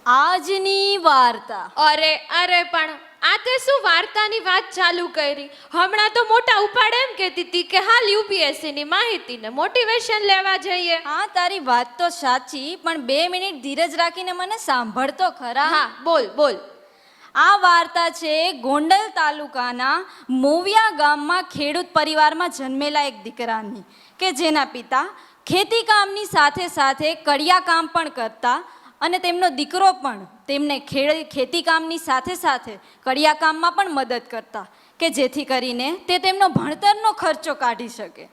આજની વાર્તા. અરે પણ આ તે શું વાર્તાની વાત ચાલુ કરી? હમણાં તો મોટા ઉપાડે એમ કહેતી હતી કે હાલ યુપીએસસી ની માહિતી ને મોટિવેશન લેવા જઈએ. હા, તારી વાત તો સાચી, પણ 2 મિનિટ ધીરજ રાખીને મને સાંભળતો ખરા. હા, બોલ. આ વાર્તા છે ગોંડલ તાલુકાના મોવિયા ગામમાં ખેડૂત પરિવારમાં જન્મેલા એક દીકરાની, કે જેના પિતા ખેતી કામની સાથે સાથે કડિયા કામ પણ કરતા અને તેમનો દીકરો પણ તેમને ખેતી કામની સાથે સાથે કડિયા કામમાં પણ મદદ કરતા, કે જેથી કરીને તે તેમનો ભણતરનો ખર્ચો કાઢી શકે.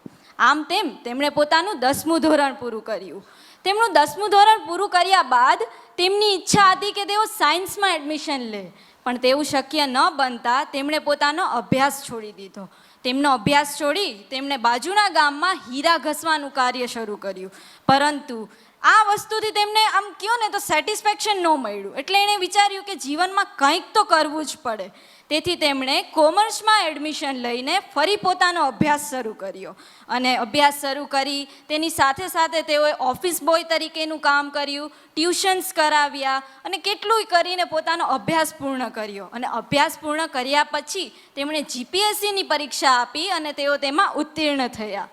આમ તેમ તેમણે પોતાનું 10મું ધોરણ પૂરું કર્યું. તેમનું 10મું ધોરણ પૂરું કર્યા બાદ તેમની ઈચ્છા હતી કે તેઓ સાયન્સમાં એડમિશન લે, પણ તેવું શક્ય ન બનતા તેમણે પોતાનો અભ્યાસ છોડી દીધો. તેમનો અભ્યાસ છોડી તેમણે બાજુના ગામમાં હીરા ઘસવાનું કાર્ય શરૂ કર્યું, પરંતુ આ વસ્તુથી તેમને આમ કહો ને તો સેટિસ્ફેક્શન ન મળ્યું. એટલે એણે વિચાર્યું કે જીવનમાં કંઈક તો કરવું જ પડે. તેથી તેમણે કોમર્સમાં એડમિશન લઈને ફરી પોતાનો અભ્યાસ શરૂ કર્યો અને અભ્યાસ શરૂ કરી તેની સાથે સાથે તેઓએ ઓફિસ બોય તરીકેનું કામ કર્યું, ટ્યુશન્સ કરાવ્યા અને કેટલુંય કરીને પોતાનો અભ્યાસ પૂર્ણ કર્યો. અને અભ્યાસ પૂર્ણ કર્યા પછી તેમણે જીપીએસસીની પરીક્ષા આપી અને તેઓ તેમાં ઉત્તીર્ણ થયા.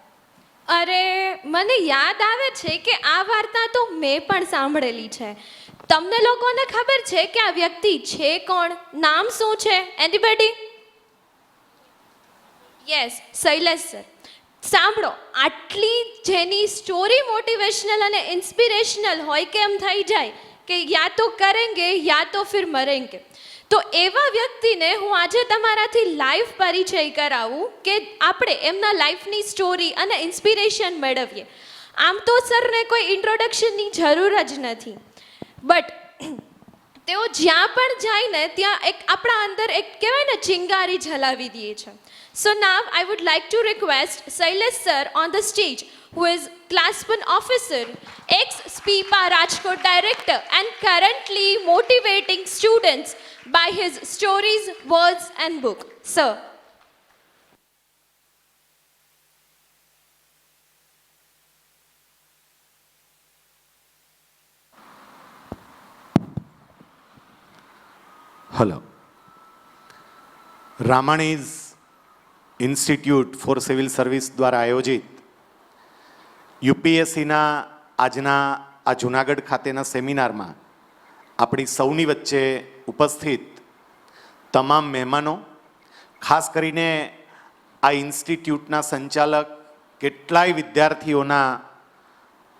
અરે, મને યાદ આવે છે કે આ વાર્તા તો મેં પણ સાંભળેલી છે. તમને લોકોને ખબર છે કે આ વ્યક્તિ છે કોણ? નામ શું છે? એનીબડી? Yes, Shailesh sir. સાંભળો, આટલી જેની સ્ટોરી મોટિવેશનલ અને ઇન્સ્પિરેશનલ હોય કે એમ થઈ જાય કે યા તો કરેંગે યા તો ફિર મરેંગે. તો એવા વ્યક્તિને હું આજે તમારાથી લાઈવ પરિચય કરાવું કે આપણે એમના લાઈફની સ્ટોરી અને ઇન્સ્પિરેશન મેળવીએ. આમ તો સરને કોઈ ઇન્ટ્રોડક્શનની જરૂર જ નથી, બટ તેઓ જ્યાં પણ જાય ને ત્યાં એક આપણા અંદર એક કહેવાય ને ચિંગારી જલાવી દે છે. So now I would like to request Shailesh sir on the stage, who is Class 1 officer, ex-SPIPA Rajkot director and currently motivating students by his stories, words and book. Sir. Hello. Ramani's institute for civil service દ્વારા આયોજિત યુપીએસસીના આજના આ જૂનાગઢ ખાતેના સેમિનારમાં આપણી સૌની વચ્ચે ઉપસ્થિત તમામ મહેમાનો, ખાસ કરીને આ ઇન્સ્ટિટ્યૂટના સંચાલક, કેટલાય વિદ્યાર્થીઓના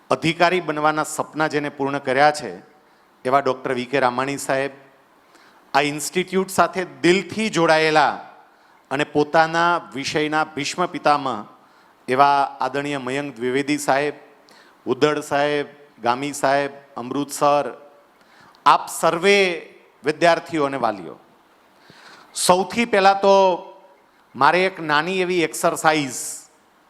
અધિકારી બનવાના સપના જેને પૂર્ણ કર્યા છે એવા ડૉક્ટર વી.કે. રામાણી સાહેબ, આ ઇન્સ્ટિટ્યૂટ સાથે દિલથી જોડાયેલા અને પોતાના વિષયના ભીષ્મ પિતામહ એવા આદરણીય મયંક દ્વિવેદી સાહેબ, ઉદ્દડ સાહેબ, ગામી સાહેબ, અમૃત સર, આપ સર્વે વિદ્યાર્થીઓ અને વાલીઓ, સૌથી પહેલાં તો મારે એક નાની એવી એક્સરસાઇઝ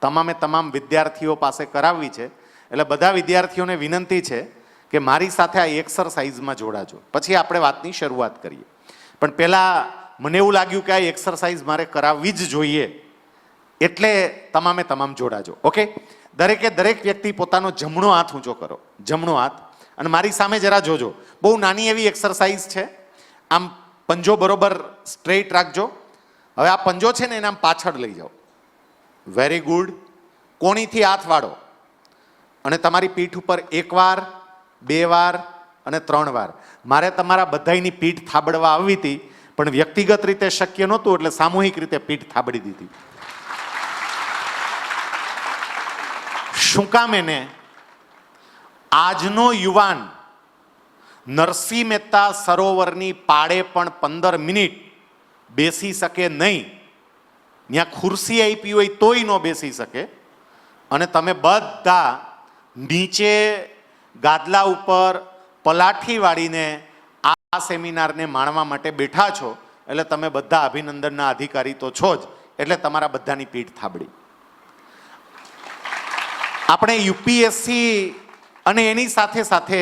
તમામ વિદ્યાર્થીઓ પાસે કરાવવી છે. એટલે બધા વિદ્યાર્થીઓને વિનંતી છે કે મારી સાથે આ એક્સરસાઇઝમાં જોડાજો, પછી આપણે વાતની શરૂઆત કરીએ. પણ પહેલાં મને એવું લાગ્યું કે આ એક્સરસાઇઝ મારે કરાવવી જ જોઈએ, એટલે તમામ જોડાજો. ઓકે, દરેક વ્યક્તિ પોતાનો જમણો હાથ ઊંચો કરો, જમણો હાથ, અને મારી સામે જરા જોજો. બહુ નાની એવી એક્સરસાઇઝ છે. આમ પંજો બરોબર સ્ટ્રેટ રાખજો. હવે આ પંજો છે ને એને આમ પાછળ લઈ જાઓ. Very good. કોણીથી હાથ વાળો અને તમારી પીઠ ઉપર 1 વાર, 2 વાર અને 3 વાર. મારે તમારા બધાની પીઠ થાબડવા આવી હતી, પણ વ્યક્તિગત રીતે શક્ય નહોતું, એટલે સામૂહિક રીતે પીઠ થાબડી દીધી. શું કામ? એને આજનો યુવાન નરસિંહ મહેતા સરોવરની પાળે પણ 15 મિનિટ બેસી શકે નહીં. ત્યાં ખુરશી આપી હોય તોય ન બેસી શકે, અને તમે બધા નીચે ગાદલા ઉપર પલાઠી વાળીને આ સેમિનારને માણવા માટે બેઠા છો, એટલે તમે બધા અભિનંદનના અધિકારી તો છો જ, એટલે તમારા બધાની પીઠ થાબડી. આપણે યુપીએસસી અને એની સાથે સાથે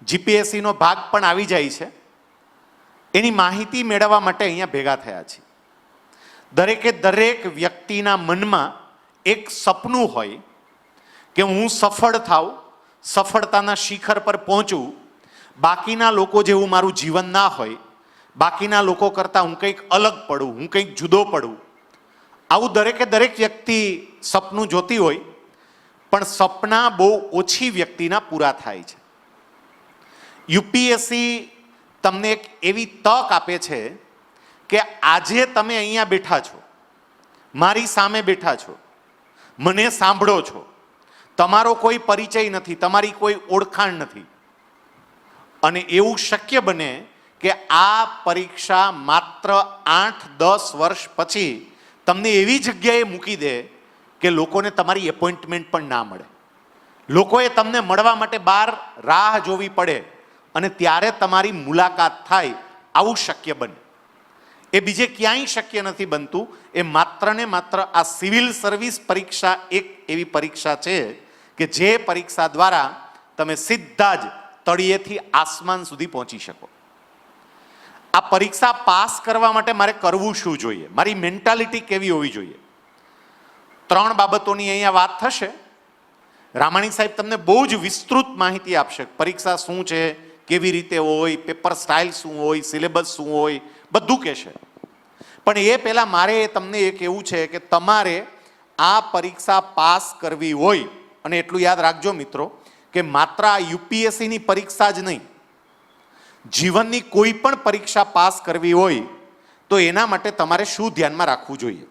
જીપીએસસીનો ભાગ પણ આવી જાય છે, એની માહિતી મેળવવા માટે અહીંયા ભેગા થયા છીએ. દરેક વ્યક્તિના મનમાં એક સપનું હોય કે હું સફળ થાઉં, સફળતાના શિખર પર પહોંચું, બાકીના લોકો જેવું મારું જીવન ના હોય, બાકીના લોકો કરતાં હું કંઈક અલગ પડું, હું કંઈક જુદો પડું, આવું દરેકે દરેક વ્યક્તિ સપનું જોતી હોય, પણ સપના બહુ ઓછી વ્યક્તિના પૂરા થાય છે. યુપીએસસી તમને એક એવી તક આપે છે કે આજે તમે અહીંયા બેઠા છો, મારી સામે બેઠા છો, મને સાંભળો છો, તમારો કોઈ પરિચય નથી, તમારી કોઈ ઓળખાણ નથી, અને એવું શક્ય બને કે આ પરીક્ષા માત્ર 8-10 વર્ષ પછી તમને એવી જગ્યાએ મૂકી દે કે લોકોને તમારી એપોઇન્ટમેન્ટ પણ ના મળે, લોકોએ તમને મળવા માટે બહાર રાહ જોવી પડે અને ત્યારે તમારી મુલાકાત થાય, આવું શક્ય બને. એ બીજે ક્યાંય શક્ય નથી બનતું. એ માત્ર ને માત્ર આ સિવિલ સર્વિસ પરીક્ષા એક એવી પરીક્ષા છે કે જે પરીક્ષા દ્વારા તમે સીધા જ તળિયેથી આસમાન સુધી પહોંચી શકો. આ પરીક્ષા પાસ કરવા માટે મારે કરવું શું જોઈએ, મારી મેન્ટાલિટી કેવી હોવી જોઈએ? 3 બાબતોની અહીંયા વાત થશે. રામાણી સાહેબ તમને બહુ જ વિસ્તૃત માહિતી આપશે, પરીક્ષા શું છે, કેવી રીતે હોય, પેપર સ્ટાઇલ શું હોય, સિલેબસ શું હોય, બધું કહેશે. પણ એ પહેલાં મારે તમને એ કહેવું છે કે તમારે આ પરીક્ષા પાસ કરવી હોય, અને એટલું યાદ રાખજો મિત્રો કે માત્ર આ યુપીએસસીની પરીક્ષા જ નહીં, જીવનની કોઈ પણ પરીક્ષા પાસ કરવી હોય તો એના માટે તમારે શું ધ્યાનમાં રાખવું જોઈએ.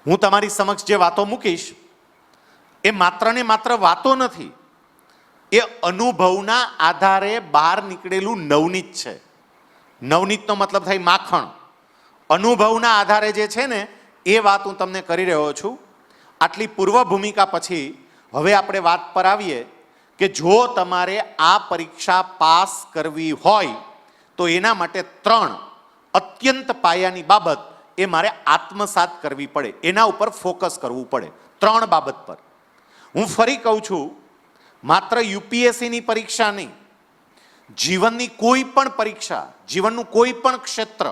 હું તમારી સમક્ષ જે વાતો મૂકીશ એ માત્ર ને માત્ર વાતો નથી, એ અનુભવના આધારે બહાર નીકળેલું નવનીત છે. નવનીતનો મતલબ થાય માખણ. અનુભવના આધારે જે છે ને એ વાત હું તમને કરી રહ્યો છું. આટલી પૂર્વ ભૂમિકા પછી હવે આપણે વાત પર આવીએ કે જો તમારે આ પરીક્ષા પાસ કરવી હોય તો એના માટે 3 અત્યંત પાયાની બાબત એ મારે આત્મસાત કરવી પડે, એના ઉપર ફોકસ કરવું પડે. 3 બાબત પર હું ફરી કહું છું, માત્ર યુપીએસસીની પરીક્ષા નહીં, જીવનની કોઈ પણ પરીક્ષા, જીવનનું કોઈ પણ ક્ષેત્ર,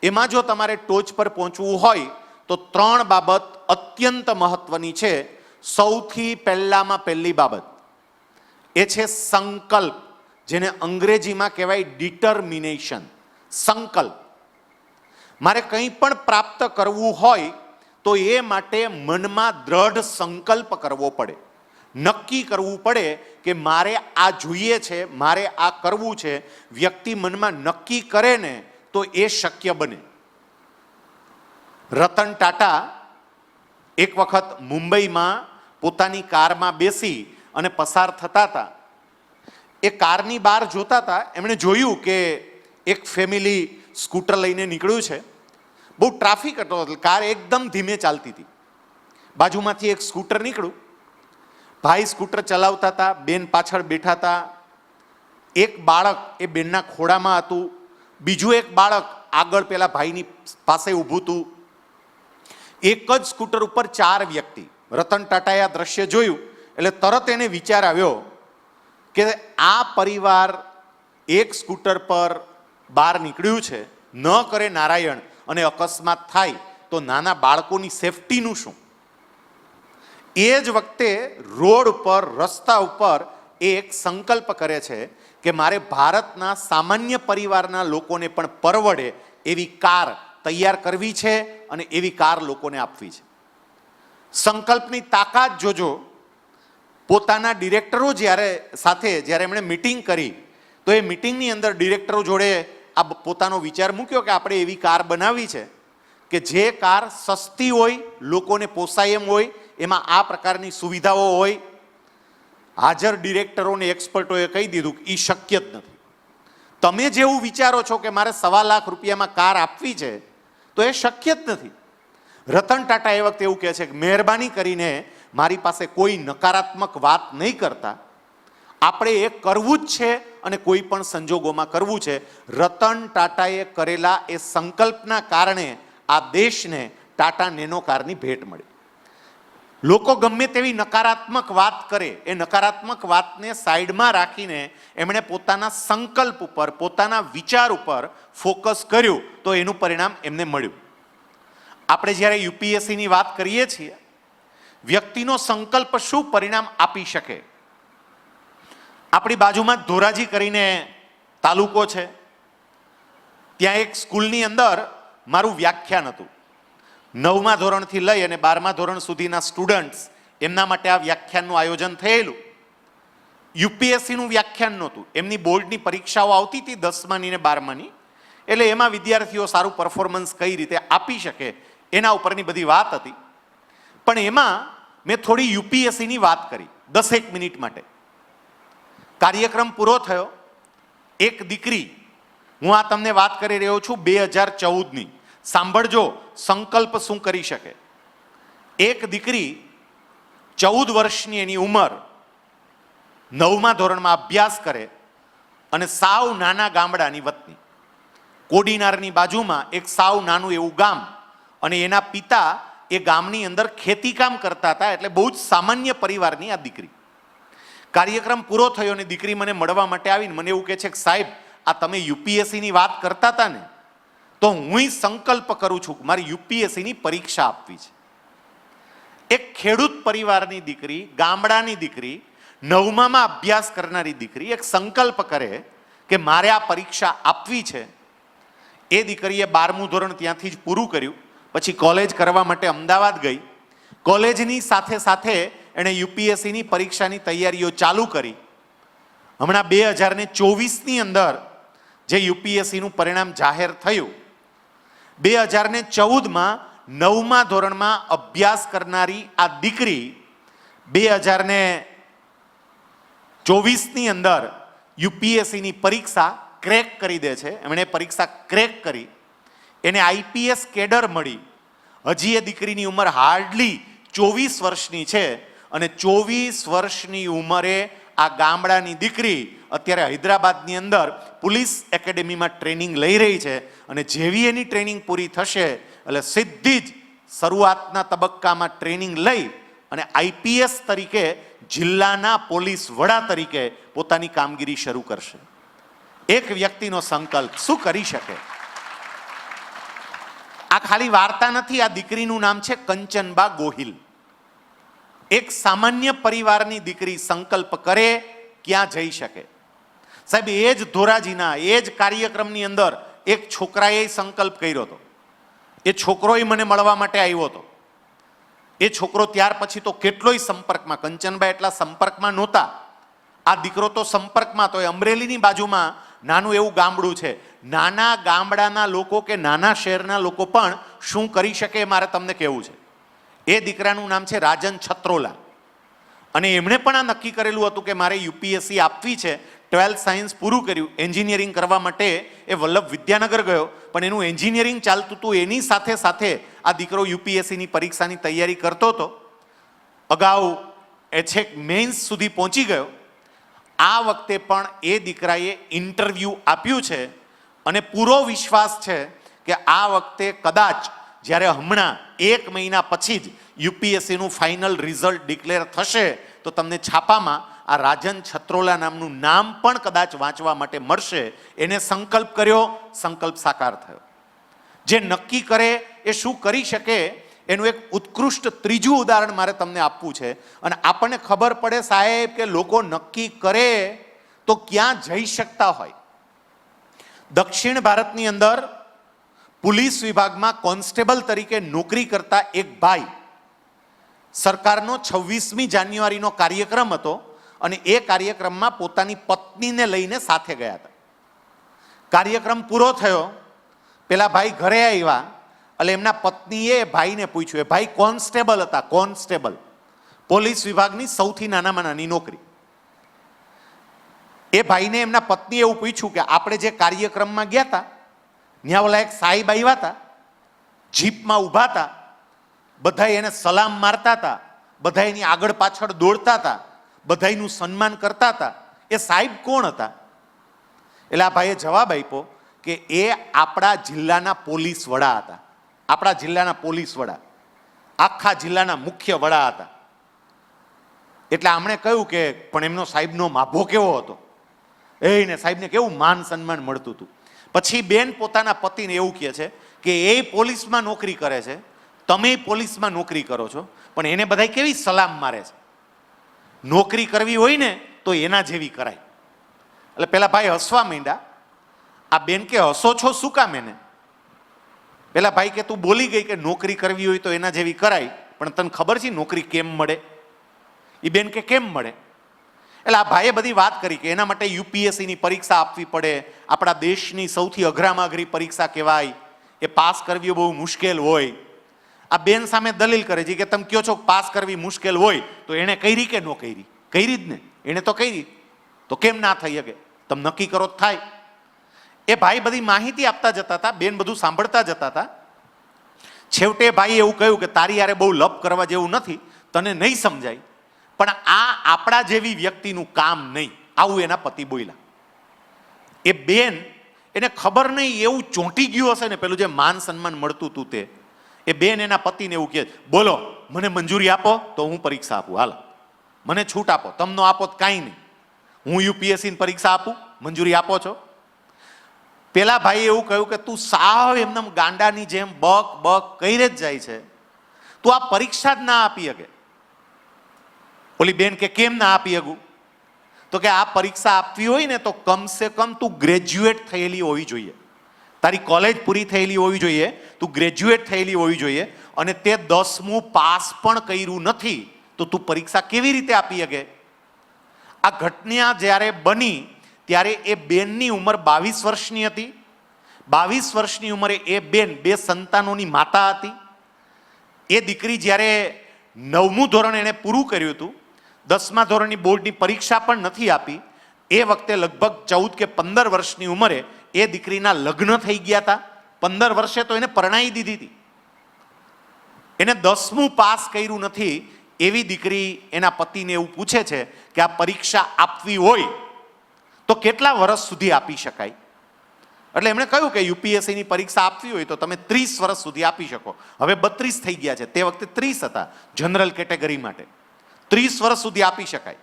એમાં જો તમારે ટોચ પર પહોંચવું હોય તો 3 બાબત અત્યંત મહત્વની છે. સૌથી પહેલામાં પહેલી બાબત એ છે સંકલ્પ, જેને અંગ્રેજીમાં કહેવાય ડિટર્મિનેશન. સંકલ્પ. મારે કંઈ પણ પ્રાપ્ત કરવું હોય તો એ માટે મનમાં દ્રઢ સંકલ્પ કરવો પડે, નક્કી કરવું પડે કે મારે આ જોઈએ છે, મારે આ કરવું છે. વ્યક્તિ મનમાં નક્કી કરે ને તો એ શક્ય બને. રતન ટાટા એક વખત મુંબઈમાં પોતાની કારમાં બેસી અને પસાર થતા હતા. એ કારની બહાર જોતા હતા, એમણે જોયું કે એક ફેમિલી સ્કૂટર લઈને નીકળ્યું છે. બહુ ટ્રાફિક હતો, કાર એકદમ ધીમે ચાલતી હતી. બાજુમાંથી એક સ્કૂટર નીકળ્યું, ભાઈ સ્કૂટર ચલાવતા હતા, બેન પાછળ બેઠા હતા. એક બાળક એ બેનના ખોળામાં હતું, બીજું એક બાળક આગળ પેલા ભાઈની પાસે ઊભું હતું. એક જ સ્કૂટર ઉપર 4 વ્યક્તિ. રતન ટાટાએ આ દ્રશ્ય જોયું એટલે તરત એને વિચાર આવ્યો કે આ પરિવાર એક સ્કૂટર પર બહાર નીકળ્યું છે, ન કરે નારાયણ અને અકસ્માત થાય તો નાના બાળકોની સેફટીનું શું? એ જ વખતે રોડ ઉપર, રસ્તા ઉપર એ એક સંકલ્પ કરે છે કે મારે ભારતના સામાન્ય પરિવારના લોકોને પણ પરવડે એવી કાર તૈયાર કરવી છે અને એવી કાર લોકોને આપવી છે. સંકલ્પની તાકાત જોજો. પોતાના ડિરેક્ટરો જ્યારે એમણે મિટિંગ કરી તો એ મિટિંગની અંદર ડિરેક્ટરો જોડે આ પોતાનો વિચાર મૂક્યો કે આપણે એવી કાર બનાવવી છે કે જે કાર સસ્તી હોય, લોકોને પોસાય એમ હોય, એમાં આ પ્રકારની સુવિધાઓ હોય. હાજર ડિરેક્ટરોને, એક્સપર્ટોએ કહી દીધું કે એ શક્ય જ નથી. તમે જેવું વિચારો છો કે મારે 1.25 લાખ રૂપિયામાં કાર આપવી છે તો એ શક્ય જ નથી. રતન ટાટા એ વખતે એવું કહે છે કે મહેરબાની કરીને મારી પાસે કોઈ નકારાત્મક વાત નહીં કરતા, આપણે એ કરવું જ છે અને કોઈ પણ સંજોગોમાં કરવું છે. રતન ટાટાએ કરેલા એ સંકલ્પના કારણે આ દેશને ટાટા નેનો કારની ભેટ મળી. લોકો ગમે તેવી નકારાત્મક વાત કરે, એ નકારાત્મક વાતને સાઈડમાં રાખીને એમણે પોતાના સંકલ્પ ઉપર, પોતાના વિચાર ઉપર ફોકસ કર્યું તો એનું પરિણામ એમને મળ્યું. આપણે જ્યારે યુપીએસસીની વાત કરીએ છીએ, વ્યક્તિનો સંકલ્પ શું પરિણામ આપી શકે? આપણી બાજુમાં જ ધોરાજી કરીને તાલુકો છે, ત્યાં એક સ્કૂલની અંદર મારું વ્યાખ્યાન હતું. 9મા ધોરણથી લઈ અને 12મા ધોરણ સુધીના સ્ટુડન્ટ્સ, એમના માટે આ વ્યાખ્યાનનું આયોજન થયેલું. યુપીએસસીનું વ્યાખ્યાન નહોતું, એમની બોર્ડની પરીક્ષાઓ આવતી હતી 10માની ને 12માની, એટલે એમાં વિદ્યાર્થીઓ સારું પરફોર્મન્સ કઈ રીતે આપી શકે એના ઉપરની બધી વાત હતી. પણ એમાં મેં થોડી યુપીએસસીની વાત કરી 10 મિનિટ માટે. કાર્યક્રમ પૂરો થયો. એક દીકરી, હું આ તમને વાત કરી રહ્યો છું 2014ની, સાંભળજો સંકલ્પ શું કરી શકે. એક દીકરી 14 વર્ષની એની ઉંમર, 9મા ધોરણમાં અભ્યાસ કરે અને સાવ નાના ગામડાની વતની, કોડીનારની બાજુમાં એક સાવ નાનું એવું ગામ, અને એના પિતા એ ગામની અંદર ખેતીકામ કરતા હતા, એટલે બહુ જ સામાન્ય પરિવારની આ દીકરી. કાર્યક્રમ પૂરો થયો અને દીકરી મને મળવા માટે આવીને મને એવું કહે છે કે સાહેબ, આ તમે યુપીએસસીની વાત કરતા હતા ને, તો હું સંકલ્પ કરું છું કે મારી યુપીએસસીની પરીક્ષા આપવી છે. એક ખેડૂત પરિવારની દીકરી, ગામડાની દીકરી, 9મામાં અભ્યાસ કરનારી દીકરી એક સંકલ્પ કરે કે મારે આ પરીક્ષા આપવી છે. એ દીકરીએ 12મું ધોરણ ત્યાંથી જ પૂરું કર્યું, પછી કોલેજ કરવા માટે અમદાવાદ ગઈ. કોલેજની સાથે સાથે એણે યુપીએસસીની પરીક્ષાની તૈયારીઓ ચાલુ કરી. હમણાં 2024ની અંદર જે યુપીએસસીનું પરિણામ જાહેર થયું, 2014માં 9મા ધોરણમાં અભ્યાસ કરનારી આ દીકરી 2024ની અંદર યુપીએસસીની પરીક્ષા ક્રેક કરી દે છે. એમણે પરીક્ષા ક્રેક કરી, એને આઈપીએસ કેડર મળી. હજી એ દીકરીની ઉંમર હાર્ડલી 24 વર્ષની છે, અને 24 વર્ષની ઉંમરે આ ગામડાની દીકરી અત્યારે હૈદરાબાદની અંદર પોલીસ એકેડેમીમાં ટ્રેનિંગ લઈ રહી છે. અને જેવી એની ટ્રેનિંગ પૂરી થશે એટલે સીધી જ શરૂઆતના તબક્કામાં ટ્રેનિંગ લઈ અને આઈપીએસ તરીકે, જિલ્લાના પોલીસ વડા તરીકે પોતાની કામગીરી શરૂ કરશે. એક વ્યક્તિનો સંકલ્પ શું કરી શકે. આ ખાલી વાર્તા નથી. આ દીકરીનું નામ છે કંચનબા ગોહિલ. એક સામાન્ય પરિવારની દીકરી સંકલ્પ કરે, ક્યાં જઈ શકે. સાહેબ, એ જ ધોરાજીના એ જ કાર્યક્રમની અંદર એક છોકરાએ સંકલ્પ કર્યો હતો. એ છોકરોય મને મળવા માટે આવ્યો હતો. એ છોકરો ત્યાર પછી તો કેટલોય સંપર્કમાં, કંચનબા એટલા સંપર્કમાં નહોતા. આ દીકરો તો સંપર્કમાં. તો એ અમરેલીની બાજુમાં નાનું એવું ગામડું છે. નાના ગામડાના લોકો કે નાના શહેરના લોકો પણ શું કરી શકે મારે તમને કહેવું છે. એ દીકરાનું નામ છે રાજન છત્રોલા, અને એમણે પણ આ નક્કી કરેલું હતું કે મારે યુપીએસસી આપવી છે. 12th સાયન્સ પૂરું કર્યું, એન્જિનિયરિંગ કરવા માટે એ વલ્લભ વિદ્યાનગર ગયો, પણ એનું એન્જિનિયરિંગ ચાલતું હતું. એની સાથે સાથે આ દીકરો યુપીએસસીની પરીક્ષાની તૈયારી કરતો હતો. અગાઉ એ છેક મેન્સ સુધી પહોંચી ગયો. આ વખતે પણ એ દીકરાએ ઇન્ટરવ્યૂ આપ્યું છે, અને પૂરો વિશ્વાસ છે કે આ વખતે કદાચ જ્યારે હમણાં 1 મહિના પછી જ યુપીએસસીનું ફાઇનલ રિઝલ્ટ ડિક્લેર થશે તો તમને છાપામાં આ રાજન છત્રોલા નામનું નામ પણ કદાચ વાંચવા માટે મળશે. એને સંકલ્પ કર્યો, સંકલ્પ સાકાર થયો. જે નક્કી કરે એ શું કરી શકે એનું એક ઉત્કૃષ્ટ ત્રીજું ઉદાહરણ મારે તમને આપવું છે. અને આપણને ખબર પડે સાહેબ કે લોકો નક્કી કરે તો ક્યાં જઈ શકતા હોય. દક્ષિણ ભારતની અંદર પોલીસ વિભાગમાં કોન્સ્ટેબલ તરીકે નોકરી કરતા એક ભાઈ, સરકારનો 26મી જાન્યુઆરીનો કાર્યક્રમ હતો, અને એ કાર્યક્રમમાં પોતાની પત્નીને લઈને સાથે ગયા હતા. કાર્યક્રમ પૂરો થયો, પેલા ભાઈ ઘરે આવ્યા, એટલે એમના પત્નીએ ભાઈને પૂછ્યું. એ ભાઈ કોન્સ્ટેબલ હતા, કોન્સ્ટેબલ, પોલીસ વિભાગની સૌથી નાનામાં નાની નોકરી. એ ભાઈને એમના પત્નીએ એવું પૂછ્યું કે આપણે જે કાર્યક્રમમાં ગયા હતા ત્યાં ઓલા એક સાહેબ આવ્યા હતા, જીપમાં ઊભા હતા, બધા એને સલામ મારતા હતા, બધા એની આગળ પાછળ દોડતા હતા, બધાનું સન્માન કરતા હતા. એ સાહેબ કોણ હતા? એટલે આ ભાઈએ જવાબ આપ્યો કે એ આપણા જિલ્લાના પોલીસ વડા હતા. આપણા જિલ્લાના પોલીસ વડા, આખા જિલ્લાના મુખ્ય વડા હતા. એટલે આમણે કહ્યું કે પણ એમનો સાહેબનો માભો કેવો હતો, એને સાહેબને કેવું માન સન્માન મળતું હતું. પછી બેન પોતાના પતિને એવું કહે છે કે એ પોલીસમાં નોકરી કરે છે, તમે પોલીસમાં નોકરી કરો છો, પણ એને બધા કેવી સલામ મારે છે. નોકરી કરવી હોય ને તો એના જેવી કરાય. એટલે પેલા ભાઈ હસવા માંડ્યા. આ બેન કે હસો છો શું કામ એને? પેલા ભાઈ કે તું બોલી ગઈ કે નોકરી કરવી હોય તો એના જેવી કરાય, પણ તને ખબર છે નોકરી કેમ મળે? એ બેન કે કેમ મળે? એટલે આ ભાઈએ બધી વાત કરી કે એના માટે યુપીએસસીની પરીક્ષા આપવી પડે, આપણા દેશની સૌથી અઘરામાં અઘરી પરીક્ષા કહેવાય, એ પાસ કરવી બહુ મુશ્કેલ હોય. આ બેન સામે દલીલ કરે છે કે તમે કહો છો પાસ કરવી મુશ્કેલ હોય તો એણે કરી કે ન કરી? કરી જ ને, એણે તો કરી, તો કેમ ના થઈ શકે? તમે નક્કી કરો થાય. એ ભાઈ બધી માહિતી આપતા જતા હતા, બેન બધું સાંભળતા જતા હતા. છેવટે ભાઈ એવું કહ્યું કે તારી યારે બહુ લપ કરવા જેવું નથી, તને નહીં સમજાય, પણ આ આપણા જેવી વ્યક્તિનું કામ નહીં, આવું એના પતિ બોલ્યા. એ બેન એને ખબર નહીં એવું ચોંટી ગયું હશે ને પેલું જે માન સન્માન મળતું હતું તે. એ બેન એના પતિને એવું કહે, બોલો મને મંજૂરી આપો તો હું પરીક્ષા આપું, હાલ મને છૂટ આપો, તમને આપો તો કાંઈ નહીં, હું યુપીએસસી પરીક્ષા આપું, મંજૂરી આપો છો? પેલા ભાઈ એવું કહ્યું કે તું સાવ એમને ગાંડાની જેમ બક બક કહી જ જાય છે, તું આ પરીક્ષા જ ના આપી શકે. ઓલી બેન કે કેમ ના આપી શકું? તો કે આ પરીક્ષા આપવી હોય ને તો કમસે કમ તું ગ્રેજ્યુએટ થયેલી હોવી જોઈએ, તારી કોલેજ પૂરી થયેલી હોવી જોઈએ, તું ગ્રેજ્યુએટ થયેલી હોવી જોઈએ, અને તે 10મું પાસ પણ કર્યું નથી તો તું પરીક્ષા કેવી રીતે આપી શકે? આ ઘટના જ્યારે બની ત્યારે એ બેનની ઉંમર 22 વર્ષની હતી. 22 વર્ષની ઉંમરે એ બેન 2 સંતાનોની માતા હતી. એ દીકરી જ્યારે 9મું ધોરણ એણે પૂરું કર્યું હતું, 10મા ધોરણની બોર્ડની પરીક્ષા પણ નથી આપી, એ વખતે લગભગ 14 કે 15 વર્ષની ઉંમરે એ દીકરીના લગ્ન થઈ ગયા હતા. 15 વર્ષે તો એને પરણાવી દીધી હતી. એને 10મું પાસ કર્યું નથી એવી દીકરી એના પતિને એવું પૂછે છે કે આ પરીક્ષા આપવી હોય તો કેટલા વર્ષ સુધી આપી શકાય? એટલે એમણે કહ્યું કે યુપીએસસીની પરીક્ષા આપવી હોય તો તમે 30 વર્ષ સુધી આપી શકો. હવે 32 થઈ ગયા છે, તે વખતે 30 હતા જનરલ કેટેગરી માટે. 30 વર્ષ સુધી આપી શકાય.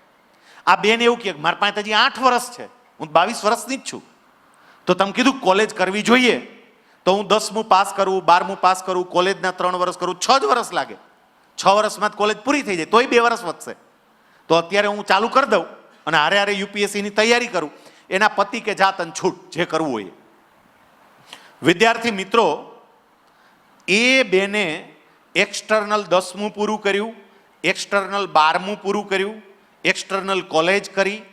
આ બેન એવું કહે મારા પાસે હજી 8 વર્ષ છે, હું 22 વર્ષની જ છું, તો તમે કીધું કોલેજ કરવી જોઈએ તો હું 10મું પાસ કરું, 12મું પાસ કરું, કોલેજના 3 વર્ષ કરું, 6 જ વર્ષ લાગે. 6 વર્ષમાં જ કોલેજ પૂરી થઈ જાય તોય 2 વર્ષ વધશે. તો અત્યારે હું ચાલુ કરી દઉં અને હારે હારે યુપીએસસીની તૈયારી કરું. એના પતિ કે જા તને છૂટ, જે કરવું હોય. વિદ્યાર્થી મિત્રો, એ બેને એક્સટર્નલ 10મું પૂરું કર્યું, એક્સટર્નલ 12મું પૂરું કર્યું, એક્સટર્નલ કોલેજ કરી.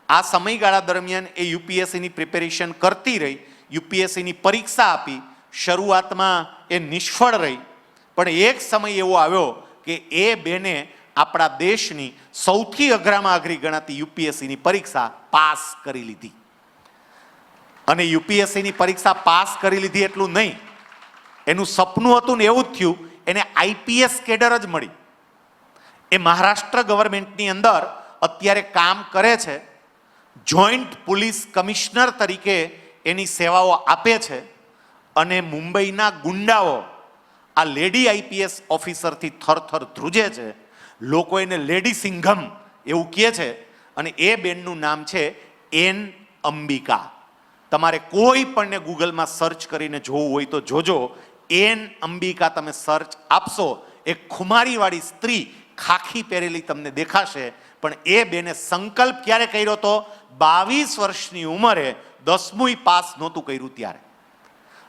આ સમયગાળા દરમિયાન એ યુપીએસસીની પ્રિપેરેશન કરતી રહી, યુપીએસસીની પરીક્ષા આપી. શરૂઆતમાં એ નિષ્ફળ રહી, પણ એક સમય એવો આવ્યો કે એ બેને આપણા દેશની સૌથી અઘરામાં અઘરી ગણાતી યુપીએસસીની પરીક્ષા પાસ કરી લીધી. અને યુપીએસસીની પરીક્ષા પાસ કરી લીધી એટલું નહીં, એનું સપનું હતું ને એવું જ થયું, એને આઈપીએસ કેડર જ મળી. એ મહારાષ્ટ્ર ગવર્મેન્ટની અંદર અત્યારે કામ કરે છે, જોઈન્ટ પોલીસ કમિશનર તરીકે એની સેવાઓ આપે છે. અને મુંબઈના ગુંડાઓ આ લેડી આઈપીએસ ઓફિસરથી થરથર ધ્રુજે છે. લોકો એને લેડી સિંઘમ એવું કહે છે. અને એ બેનનું નામ છે એન અંબિકા. તમારે કોઈ પણને ગૂગલમાં સર્ચ કરીને જોવું હોય તો જોજો, એન અંબિકા તમે સર્ચ આપશો, એક ખુમારીવાળી સ્ત્રી ખાખી પહેરેલી તમને દેખાશે. પણ એ બેને સંકલ્પ ક્યારે કર્યો હતો? 22 વર્ષની ઉંમરે 10મું પાસ નહોતું કર્યું ત્યારે.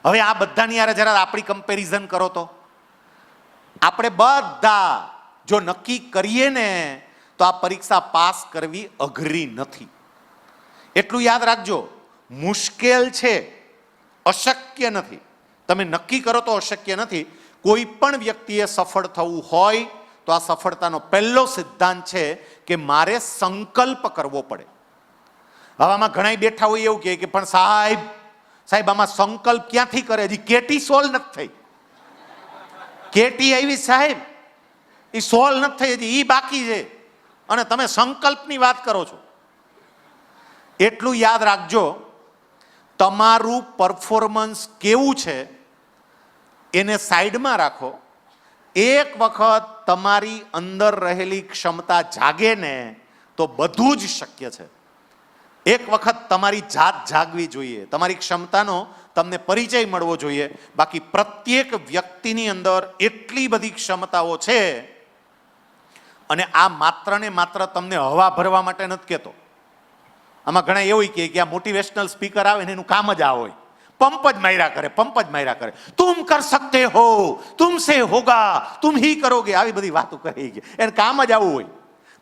હવે આ બધાની યારે જરા આપણી કમ્પેરિઝન કરો તો આપણે બધા જો નક્કી કરીએ ને તો આ પરીક્ષા પાસ કરવી અઘરી નથી. એટલું યાદ રાખજો, મુશ્કેલ છે, અશક્ય નથી. તમે નક્કી કરો તો અશક્ય નથી. કોઈ પણ વ્યક્તિએ સફળ થવું હોય તો આ સફળતાનો પહેલો સિદ્ધાંત છે કે મારે સંકલ્પ કરવો પડે. હવે આમાં ઘણા બેઠા હોય એવું કે પણ સાહેબ આમાં સંકલ્પ ક્યાંથી કરે? હજી કેટી સોલ્વ નથી થઈ. કેટી આવી સાહેબ, એ સોલ્વ નથી થઈ, હજી એ બાકી છે, અને તમે સંકલ્પની વાત કરો છો. એટલું યાદ રાખજો, તમારું પરફોર્મન્સ કેવું છે એને સાઈડમાં રાખો. એક વખત તમારી અંદર રહેલી ક્ષમતા જાગે ને તો બધું જ શક્ય છે. એક વખત તમારી જાત જાગવી જોઈએ, તમારી ક્ષમતાનો તમને પરિચય મળવો જોઈએ. બાકી પ્રત્યેક વ્યક્તિની અંદર એટલી બધી ક્ષમતાઓ છે, અને આ માત્ર ને માત્ર તમને હવા ભરવા માટે નથી કહેતો. આમાં ઘણા એવું કહે કે આ મોટિવેશનલ સ્પીકર આવે ને એનું કામ જ આ હોય, પંપ જ માર્યા કરે, પંપ જ માર્યા કરે. તુમ કર સકતે હો, તુમસે હોગા, તુમ હી કરોગે, આવી બધી વાતો કરે. એને કામ જ આવું હોય.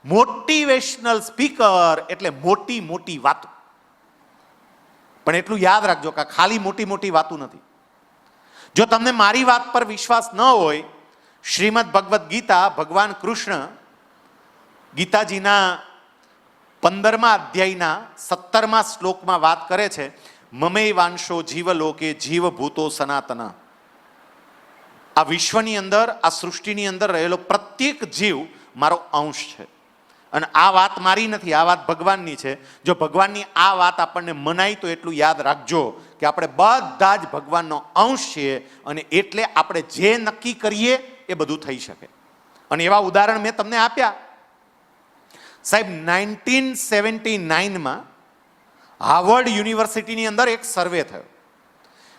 મોટિવેશનલ સ્પીકર એટલે મોટી મોટી વાતો. પણ એટલું યાદ રાખજો કે ખાલી મોટી મોટી વાતો નથી. જો તમને મારી વાત પર વિશ્વાસ ન હોય, શ્રીમદ ભગવદ્ ગીતા, ભગવાન કૃષ્ણ ગીતાજીના 15મા અધ્યાયના 17મા શ્લોકમાં વાત કરે છે, મમે વાંશો જીવલોકે જીવભૂતો સનાતન. આ વિશ્વની અંદર, આ સૃષ્ટિની અંદર રહેલો પ્રત્યેક જીવ મારો અંશ છે. અને આ વાત મારી નથી, આ વાત ભગવાનની છે. જો ભગવાનની આ વાત આપણને મનાય તો એટલું યાદ રાખજો કે આપણે બધા જ ભગવાનનો અંશ છીએ, અને એટલે આપણે જે નક્કી કરીએ એ બધું થઈ શકે. અને એવા ઉદાહરણ મેં તમને આપ્યા. સાહેબ 1979માં હાર્વર્ડ યુનિવર્સિટીની અંદર એક સર્વે થયો.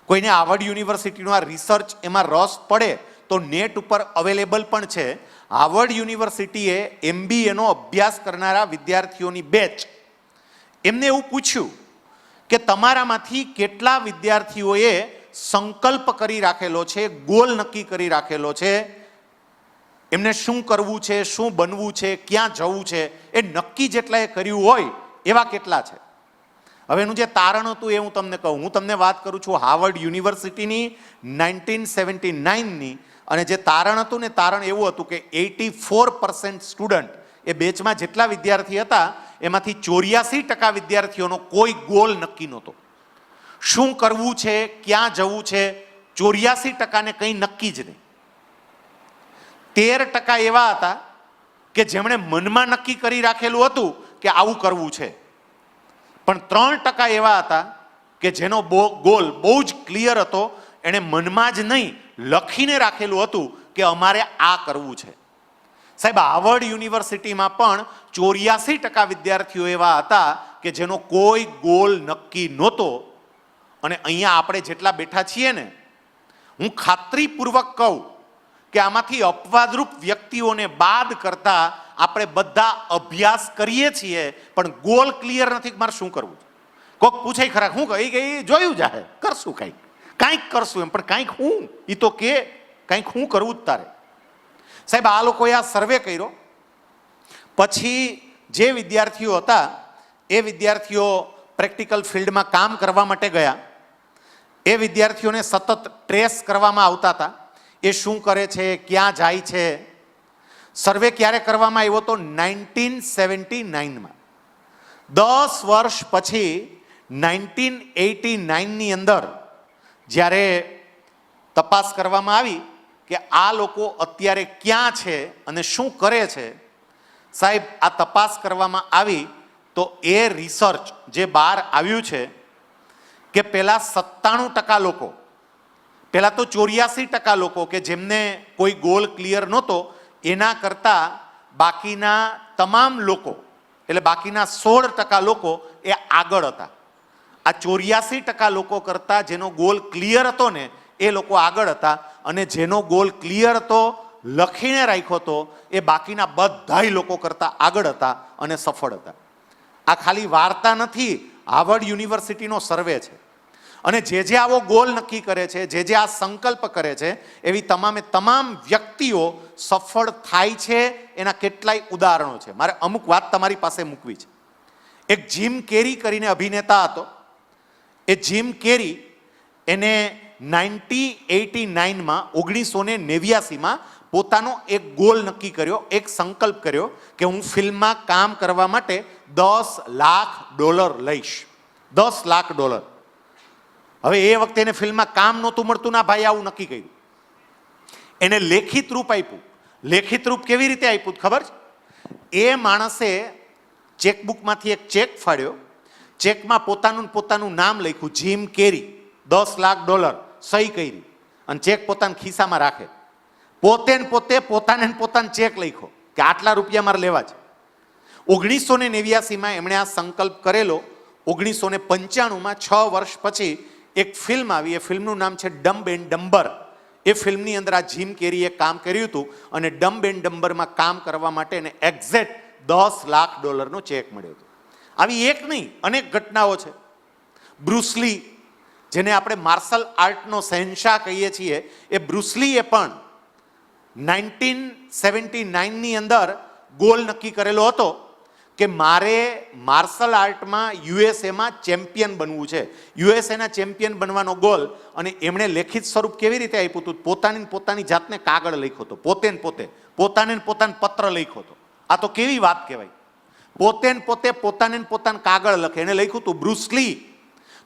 કોઈને હાર્વર્ડ યુનિવર્સિટીનો આ રિસર્ચ એમાં રસ પડે તો નેટ ઉપર અવેલેબલ પણ છે. હાર્વર્ડ યુનિવર્સિટીએ MBAનો અભ્યાસ કરનારા વિદ્યાર્થીઓની બેચ, એમને એવું પૂછ્યું કે તમારામાંથી કેટલા વિદ્યાર્થીઓએ સંકલ્પ કરી રાખેલો છે, ગોલ નક્કી કરી રાખેલો છે, એમને શું કરવું છે, શું બનવું છે, ક્યાં જવું છે, એ નક્કી જેટલાએ કર્યું હોય એવા કેટલા છે. હવે એનું જે તારણ હતું એ હું તમને કહું. હું તમને વાત કરું છું હાર્વર્ડ યુનિવર્સિટીની 1979ની, અને જે તારણ હતું ને, તારણ એવું હતું કે 84% સ્ટુડન્ટ, એ બેચમાં જેટલા વિદ્યાર્થી હતા એમાંથી 84% વિદ્યાર્થીઓનો કોઈ ગોલ નક્કી નહોતો. શું કરવું છે, ક્યાં જવું છે, 84%ને કંઈ નક્કી જ નહીં. 13% એવા હતા કે જેમણે મનમાં નક્કી કરી રાખેલું હતું કે આવું કરવું છે. પણ 3% એવા હતા કે જેનો ગોલ બહુ જ ક્લિયર હતો, એણે મનમાં જ નહીં લખીને રાખેલું હતું કે અમારે આ કરવું છે. સાહેબ હાર્વર્ડ યુનિવર્સિટીમાં પણ 84% વિદ્યાર્થીઓ એવા હતા કે જેનો કોઈ ગોલ નક્કી નહોતો. અને અહીંયા આપણે જેટલા બેઠા છીએ ને, હું ખાતરીપૂર્વક કહું કે આમાંથી અપવાદરૂપ વ્યક્તિઓને બાદ કરતા આપણે બધા અભ્યાસ કરીએ છીએ પણ ગોલ ક્લિયર નથી કે મારે શું કરવું. કોક પૂછે ખરા શું કહી ગઈ, જોયું જાય, કરશું કાંઈક કરશું એમ, પણ કાંઈક હું એ તો કે કાંઈક હું કરવું જ તારે. સાહેબ આ લોકોએ આ સર્વે કર્યો. પછી જે વિદ્યાર્થીઓ હતા એ વિદ્યાર્થીઓ પ્રેક્ટિકલ ફિલ્ડમાં કામ કરવા માટે ગયા. એ વિદ્યાર્થીઓને સતત ટ્રેસ કરવામાં આવતા હતા, એ શું કરે છે, ક્યાં જાય છે. સર્વે ક્યારે કરવામાં આવ્યો તો 1979માં. 10 વર્ષ પછી 1989ની અંદર જ્યારે તપાસ કરવામાં આવી કે આ લોકો અત્યારે ક્યાં છે અને શું કરે છે, સાહેબ આ તપાસ કરવામાં આવી તો એ રિસર્ચ જે બહાર આવ્યું છે કે પહેલા 97% લોકો, પહેલા તો 84% લોકો કે જેમને કોઈ ગોલ ક્લિયર નહોતો, એના કરતાં બાકીના તમામ લોકો એટલે બાકીના 16% લોકો એ આગળ હતા. આ 84% લોકો કરતાં જેનો ગોલ ક્લિયર હતો ને એ લોકો આગળ હતા, અને જેનો ગોલ ક્લિયર હતો, લખીને રાખ્યો હતો, એ બાકીના બધાય લોકો કરતાં આગળ હતા અને સફળ હતા. આ ખાલી વાર્તા નથી, હાર્વર્ડ યુનિવર્સિટીનો સર્વે છે. અને જે આવો ગોલ નક્કી કરે છે, જે આ સંકલ્પ કરે છે, એવી તમામે તમામ વ્યક્તિઓ સફળ થાય છે. એના કેટલાય ઉદાહરણો છે. મારે અમુક વાત તમારી પાસે મૂકવી છે. એક જીમ કેરી કરીને અભિનેતા હતો. એ જીમ કેરી એને 1989માં પોતાનો એક ગોલ નક્કી કર્યો, એક સંકલ્પ કર્યો કે હું ફિલ્મમાં કામ કરવા માટે $10 લાખ લઈશ. $10 લાખ. હવે એ વખતે એને ફિલ્મમાં કામ નહોતું મળતું, ના ભાઈ આવું નક્કી કર્યું. એને લેખિત રૂપ આપ્યું. લેખિત રૂપ કેવી રીતે આપ્યું ખબર છે? એ માણસે ચેકબુકમાંથી એક ચેક ફાડ્યો, ચેકમાં પોતાનું નામ લખ્યું, જીમ કેરી, $10 લાખ, સહી કરી, અને ચેક પોતાના ખિસ્સામાં રાખે. પોતાને ચેક લખ્યો કે આટલા રૂપિયા મારે લેવા છે. 1989માં એમણે આ સંકલ્પ કરેલો. 1995માં 6 વર્ષ પછી એક ફિલ્મ આવી. એ ફિલ્મનું નામ છે ડમ્બ એન્ડ ડમ્બર. એ ફિલ્મની અંદર આ જીમ કેરીએ કામ કર્યું હતું, અને ડમ્બ એન્ડ ડમ્બરમાં કામ કરવા માટે એને એક્ઝેક્ટ $10 લાખ ચેક મળ્યો હતો. આવી એક નહીં અનેક ઘટનાઓ છે. બ્રુસલી, જેને આપણે માર્શલ આર્ટનો શહેનશાહ કહીએ છીએ, એ બ્રુસલીએ પણ 1979ની અંદર ગોલ નક્કી કરેલો હતો કે મારે માર્શલ આર્ટમાં યુએસએમાં ચેમ્પિયન બનવું છે. યુએસએના ચેમ્પિયન બનવાનો ગોલ, અને એમણે લેખિત સ્વરૂપ કેવી રીતે આપ્યું હતું? પોતાની જાતને કાગળ લખ્યો હતો, પોતાને પત્ર લખ્યો હતો. આ તો કેવી વાત કહેવાય! પોતાને કાગળ લખે. એને લખ્યું હતું, બ્રુસલી,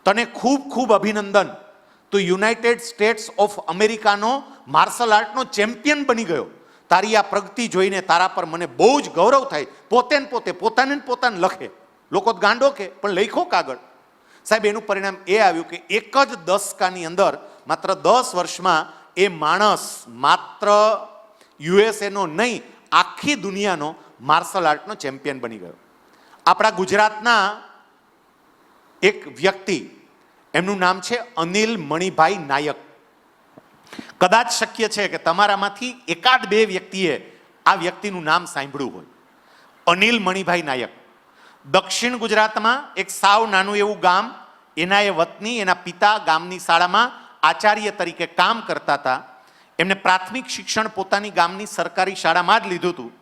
તને ખૂબ ખૂબ અભિનંદન, તું યુનાઇટેડ સ્ટેટ્સ ઓફ અમેરિકાનો માર્શલ આર્ટનો ચેમ્પિયન બની ગયો. તારી આ પ્રગતિ જોઈને તારા પર મને બહુ જ ગૌરવ થાય. પોતાને લખે. લોકો ગાંડો કે, પણ લખ્યો કાગળ. સાહેબ, એનું પરિણામ એ આવ્યું કે એક જ દશકાની અંદર, માત્ર 10 વર્ષમાં, એ માણસ માત્ર યુએસએનો નહીં, આખી દુનિયાનો માર્શલ આર્ટનો ચેમ્પિયન બની ગયો. આપણા ગુજરાતના એક વ્યક્તિ, એમનું નામ છે અનિલ મણિભાઈ નાયક. કદાચ શક્ય છે કે તમારામાંથી એકાદ બે વ્યક્તિએ આ વ્યક્તિનું નામ સાંભળ્યું હોય. અનિલ મણિભાઈ નાયક દક્ષિણ ગુજરાતમાં એક સાવ નાનું એવું ગામ, એના એ વતની, એના પિતા ગામની શાળામાં આચાર્ય તરીકે કામ કરતા હતા. એમને પ્રાથમિક શિક્ષણ પોતાની ગામની સરકારી શાળામાં જ લીધું હતું.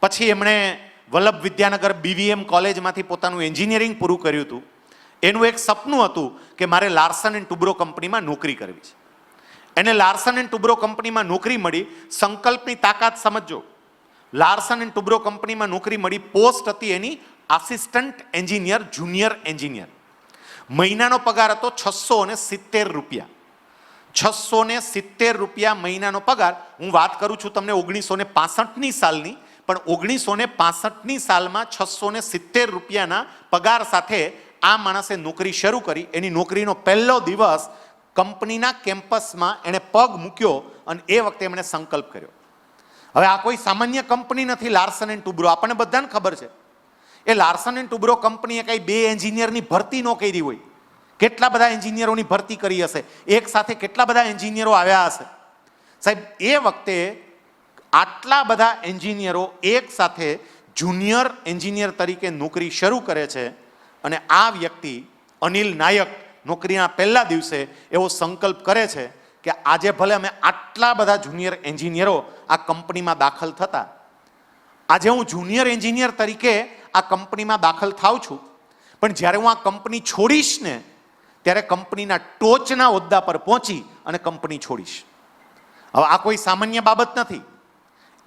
પછી એમણે વલ્લભ વિદ્યાનગર BVM કોલેજમાંથી પોતાનું એન્જિનિયરિંગ પૂરું કર્યું હતું. એનું એક સપનું હતું કે મારે લાર્સન એન્ડ ટુબ્રો કંપનીમાં નોકરી કરવી છે. એને લાર્સન એન્ડ ટુબ્રો કંપનીમાં નોકરી મળી. સંકલ્પની તાકાત સમજો. લાર્સન એન્ડ ટુબ્રો કંપનીમાં નોકરી મળી. પોસ્ટ હતી એની આસિસ્ટન્ટ એન્જિનિયર, જુનિયર એન્જિનિયર. મહિનાનો પગાર હતો 670 રૂપિયા. 670 રૂપિયા મહિનાનો પગાર. હું વાત કરું છું તમને 1965ની સાલની, પણ 1965ની સાલમાં 670 રૂપિયાના પગાર સાથે આ માણસે નોકરી શરૂ કરી. એની નોકરીનો પહેલો દિવસ કંપનીના કેમ્પસમાં એણે પગ મૂક્યો અને એ વખતે એમણે સંકલ્પ કર્યો. હવે આ કોઈ સામાન્ય કંપની નથી, લાર્સન એન્ડ ટુબ્રો. આપણને બધાને ખબર છે. એ લાર્સન એન્ડ ટુબ્રો કંપનીએ કઈ 2 એન્જિનિયરની ભરતી ન કરી હોય. કેટલા બધા એન્જિનિયરોની ભરતી કરી હશે, એક સાથે કેટલા બધા એન્જિનિયરો આવ્યા હશે. સાહેબ, એ વખતે આટલા બધા એન્જિનિયરો એક સાથે જુનિયર એન્જિનિયર તરીકે નોકરી શરૂ કરે છે. અને આ વ્યક્તિ અનિલ નાયક નોકરીના પહેલા દિવસે એવો સંકલ્પ કરે છે કે આજે ભલે અમે આટલા બધા જુનિયર એન્જિનિયરો આ કંપનીમાં દાખલ થતા, આજે હું જુનિયર એન્જિનિયર તરીકે આ કંપનીમાં દાખલ થાઉં છું, પણ જ્યારે હું આ કંપની છોડીશ ને, ત્યારે કંપનીના ટોચના હોદ્દા પર પહોંચી અને કંપની છોડીશ. હવે આ કોઈ સામાન્ય બાબત નથી.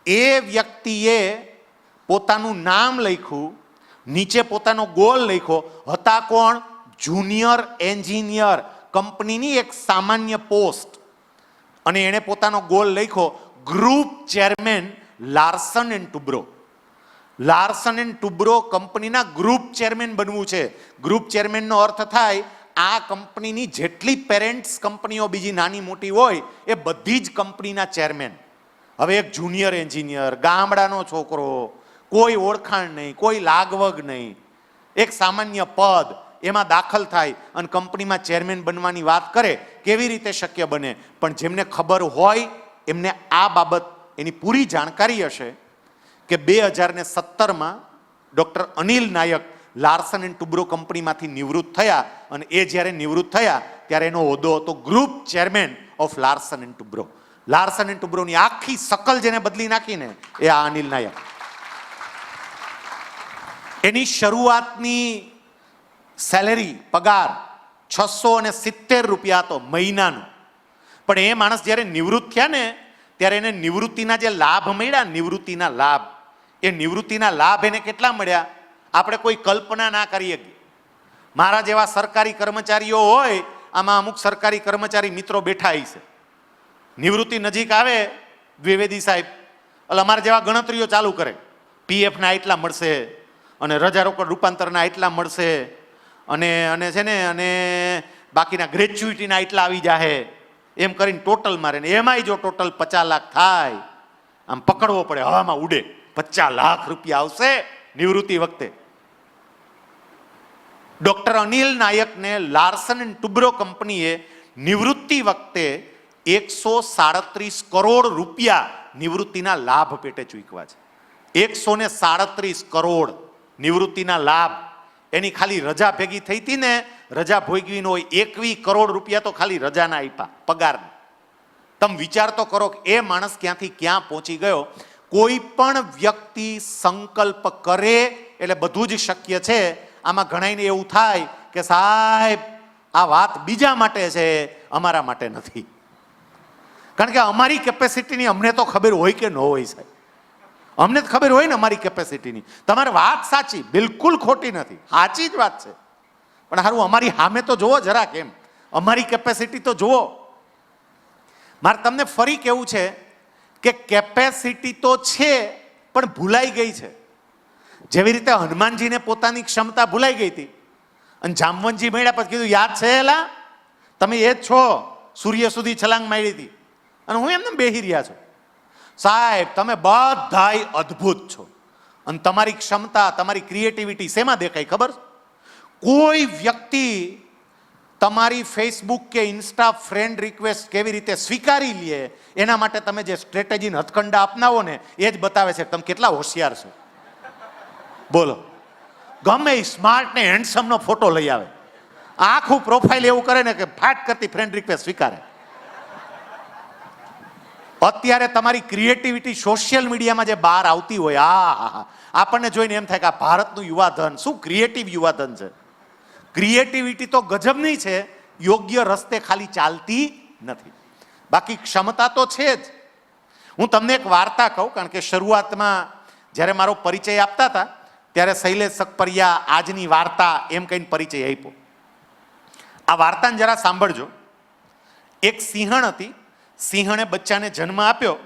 એ વ્યક્તિએ પોતાનું નામ લખ્યું, નીચે પોતાનો ગોલ લખ્યો. હતા કોણ? જુનિયર એન્જિનિયર, કંપનીની એક સામાન્ય પોસ્ટ. અને એણે પોતાનો ગોલ લખ્યો, group chairman Larsen and Toubro. Larsen and Toubro કંપનીના ગ્રુપ ચેરમેન બનવું છે. ગ્રુપ ચેરમેનનો અર્થ થાય આ કંપનીની જેટલી પેરેન્ટ્સ કંપનીઓ બીજી નાની મોટી હોય એ બધી જ કંપનીના ચેરમેન. હવે એક જુનિયર એન્જિનિયર, ગામડાનો છોકરો, કોઈ ઓળખાણ નહીં, કોઈ લાગવગ નહીં, એક સામાન્ય પદ, એમાં દાખલ થાય અને કંપનીમાં ચેરમેન બનવાની વાત કરે. કેવી રીતે શક્ય બને? પણ જેમને ખબર હોય એમને આ બાબત, એની પૂરી જાણકારી હશે કે 2017માં doctor Anil Naik Larsen and Toubro કંપનીમાંથી નિવૃત્ત થયા. અને એ જ્યારે નિવૃત્ત થયા ત્યારે એનો હોદ્દો હતો group chairman of Larsen and Toubro. Larsen and ટુબ્રોની આખી શકલ જેને બદલી નાખીને એ આ અનિલ નાયક. એની શરૂઆતની સેલેરી, પગાર 670 રૂપિયા હતો મહિનાનો. પણ એ માણસ જ્યારે નિવૃત્ત થયા ને, ત્યારે એને નિવૃત્તિના જે લાભ મળ્યા, નિવૃત્તિના લાભ, એ નિવૃત્તિના લાભ એને કેટલા મળ્યા આપણે કોઈ કલ્પના ના કરી શકીએ. મારા જેવા સરકારી કર્મચારીઓ હોય, આમાં અમુક સરકારી કર્મચારી મિત્રો બેઠા છે, નિવૃત્તિ નજીક આવે, દ્વિવેદી સાહેબ, એટલે અમારા જેવા ગણતરીઓ ચાલુ કરે. PFના એટલા મળશે, અને રજા રોકડ રૂપાંતરના એટલા મળશે, અને છે ને, અને બાકીના ગ્રેચ્યુઇટીના એટલા આવી જાહે, એમ કરીને ટોટલ મારે. ને એમાંય જો ટોટલ 50 લાખ થાય, આમ પકડવો પડે, હવામાં ઉડે. 50 લાખ રૂપિયા આવશે નિવૃત્તિ વખતે. ડોક્ટર અનિલ નાયકને લાર્સન એન્ડ ટુબ્રો કંપનીએ નિવૃત્તિ વખતે 137 કરોડ રૂપિયા નિવૃત્તિના લાભ પેટે ચૂકવ્યા છે. 137 કરોડ નિવૃત્તિના લાભ એની ખાલી રજા ભેગી થઈ હતી ને, રજા ભોગવીનો હોય 21 કરોડ રૂપિયા તો ખાલી રજાના આપ્યા, પગારના. તમે વિચાર તો કરો કે એ માણસ ક્યાંથી ક્યાં પહોંચી ગયો. કોઈ પણ વ્યક્તિ સંકલ્પ કરે એટલે બધું જ શક્ય છે. આમાં ઘણાઈને એવું થાય કે સાહેબ આ વાત બીજા માટે છે, અમારા માટે નથી. કારણ કે અમારી કેપેસિટીની અમને તો ખબર હોય કે ન હોય સાહેબ, અમને જ ખબર હોય ને અમારી કેપેસિટીની. તમારી વાત સાચી, બિલકુલ ખોટી નથી, સાચી જ વાત છે. પણ સારું અમારી સામે તો જુઓ જરા, કેમ અમારી કેપેસિટી તો જુઓ. મારે તમને ફરી કહેવું છે કે કેપેસિટી તો છે પણ ભૂલાઈ ગઈ છે. જેવી રીતે હનુમાનજીને પોતાની ક્ષમતા ભૂલાઈ ગઈ હતી અને જામવંતજી મળ્યા પછી કીધું યાદ છે એલા તમે એ જ છો, સૂર્ય સુધી છલાંગ મારી હતી અને હું એમને બેહી રહ્યા છું. સાહેબ તમે બધાય અદ્ભુત છો અને તમારી ક્ષમતા, તમારી ક્રિએટિવિટી શેમાં દેખાય ખબર? કોઈ વ્યક્તિ તમારી ફેસબુક કે ઇન્સ્ટા ફ્રેન્ડ રિક્વેસ્ટ કેવી રીતે સ્વીકારી લે એના માટે તમે જે સ્ટ્રેટેજી હથકંડા અપનાવો ને એ જ બતાવે છે તમે કેટલા હોશિયાર છો. બોલો, ગમે એ સ્માર્ટ ને હેન્ડસમ નો ફોટો લઈ આવે, આખું પ્રોફાઇલ એવું કરે ને કે ફાટ કરતી ફ્રેન્ડ રિક્વેસ્ટ સ્વીકારે. અત્યારે તમારી ક્રિએટિવિટી સોશિયલ મીડિયામાં જે બહાર આવતી હોય, આપણને જોઈને એમ થાય કે આ ભારતનું યુવાધન શું ક્રિએટિવ યુવાધન છે. ક્રિએટિવિટી તો ગજબની છે, યોગ્ય રસ્તે ખાલી ચાલતી નથી. બાકી ક્ષમતા તો છે જ. હું તમને એક વાર્તા કહું, કારણ કે શરૂઆતમાં જ્યારે મારો પરિચય આપતા હતા ત્યારે શૈલેષ સકપરિયા આજની વાર્તા એમ કહીને પરિચય આપ્યો. આ વાર્તાને જરા સાંભળજો. એક સિંહણ હતી, સિંહણે બચ્ચાને જન્મ આપ્યો,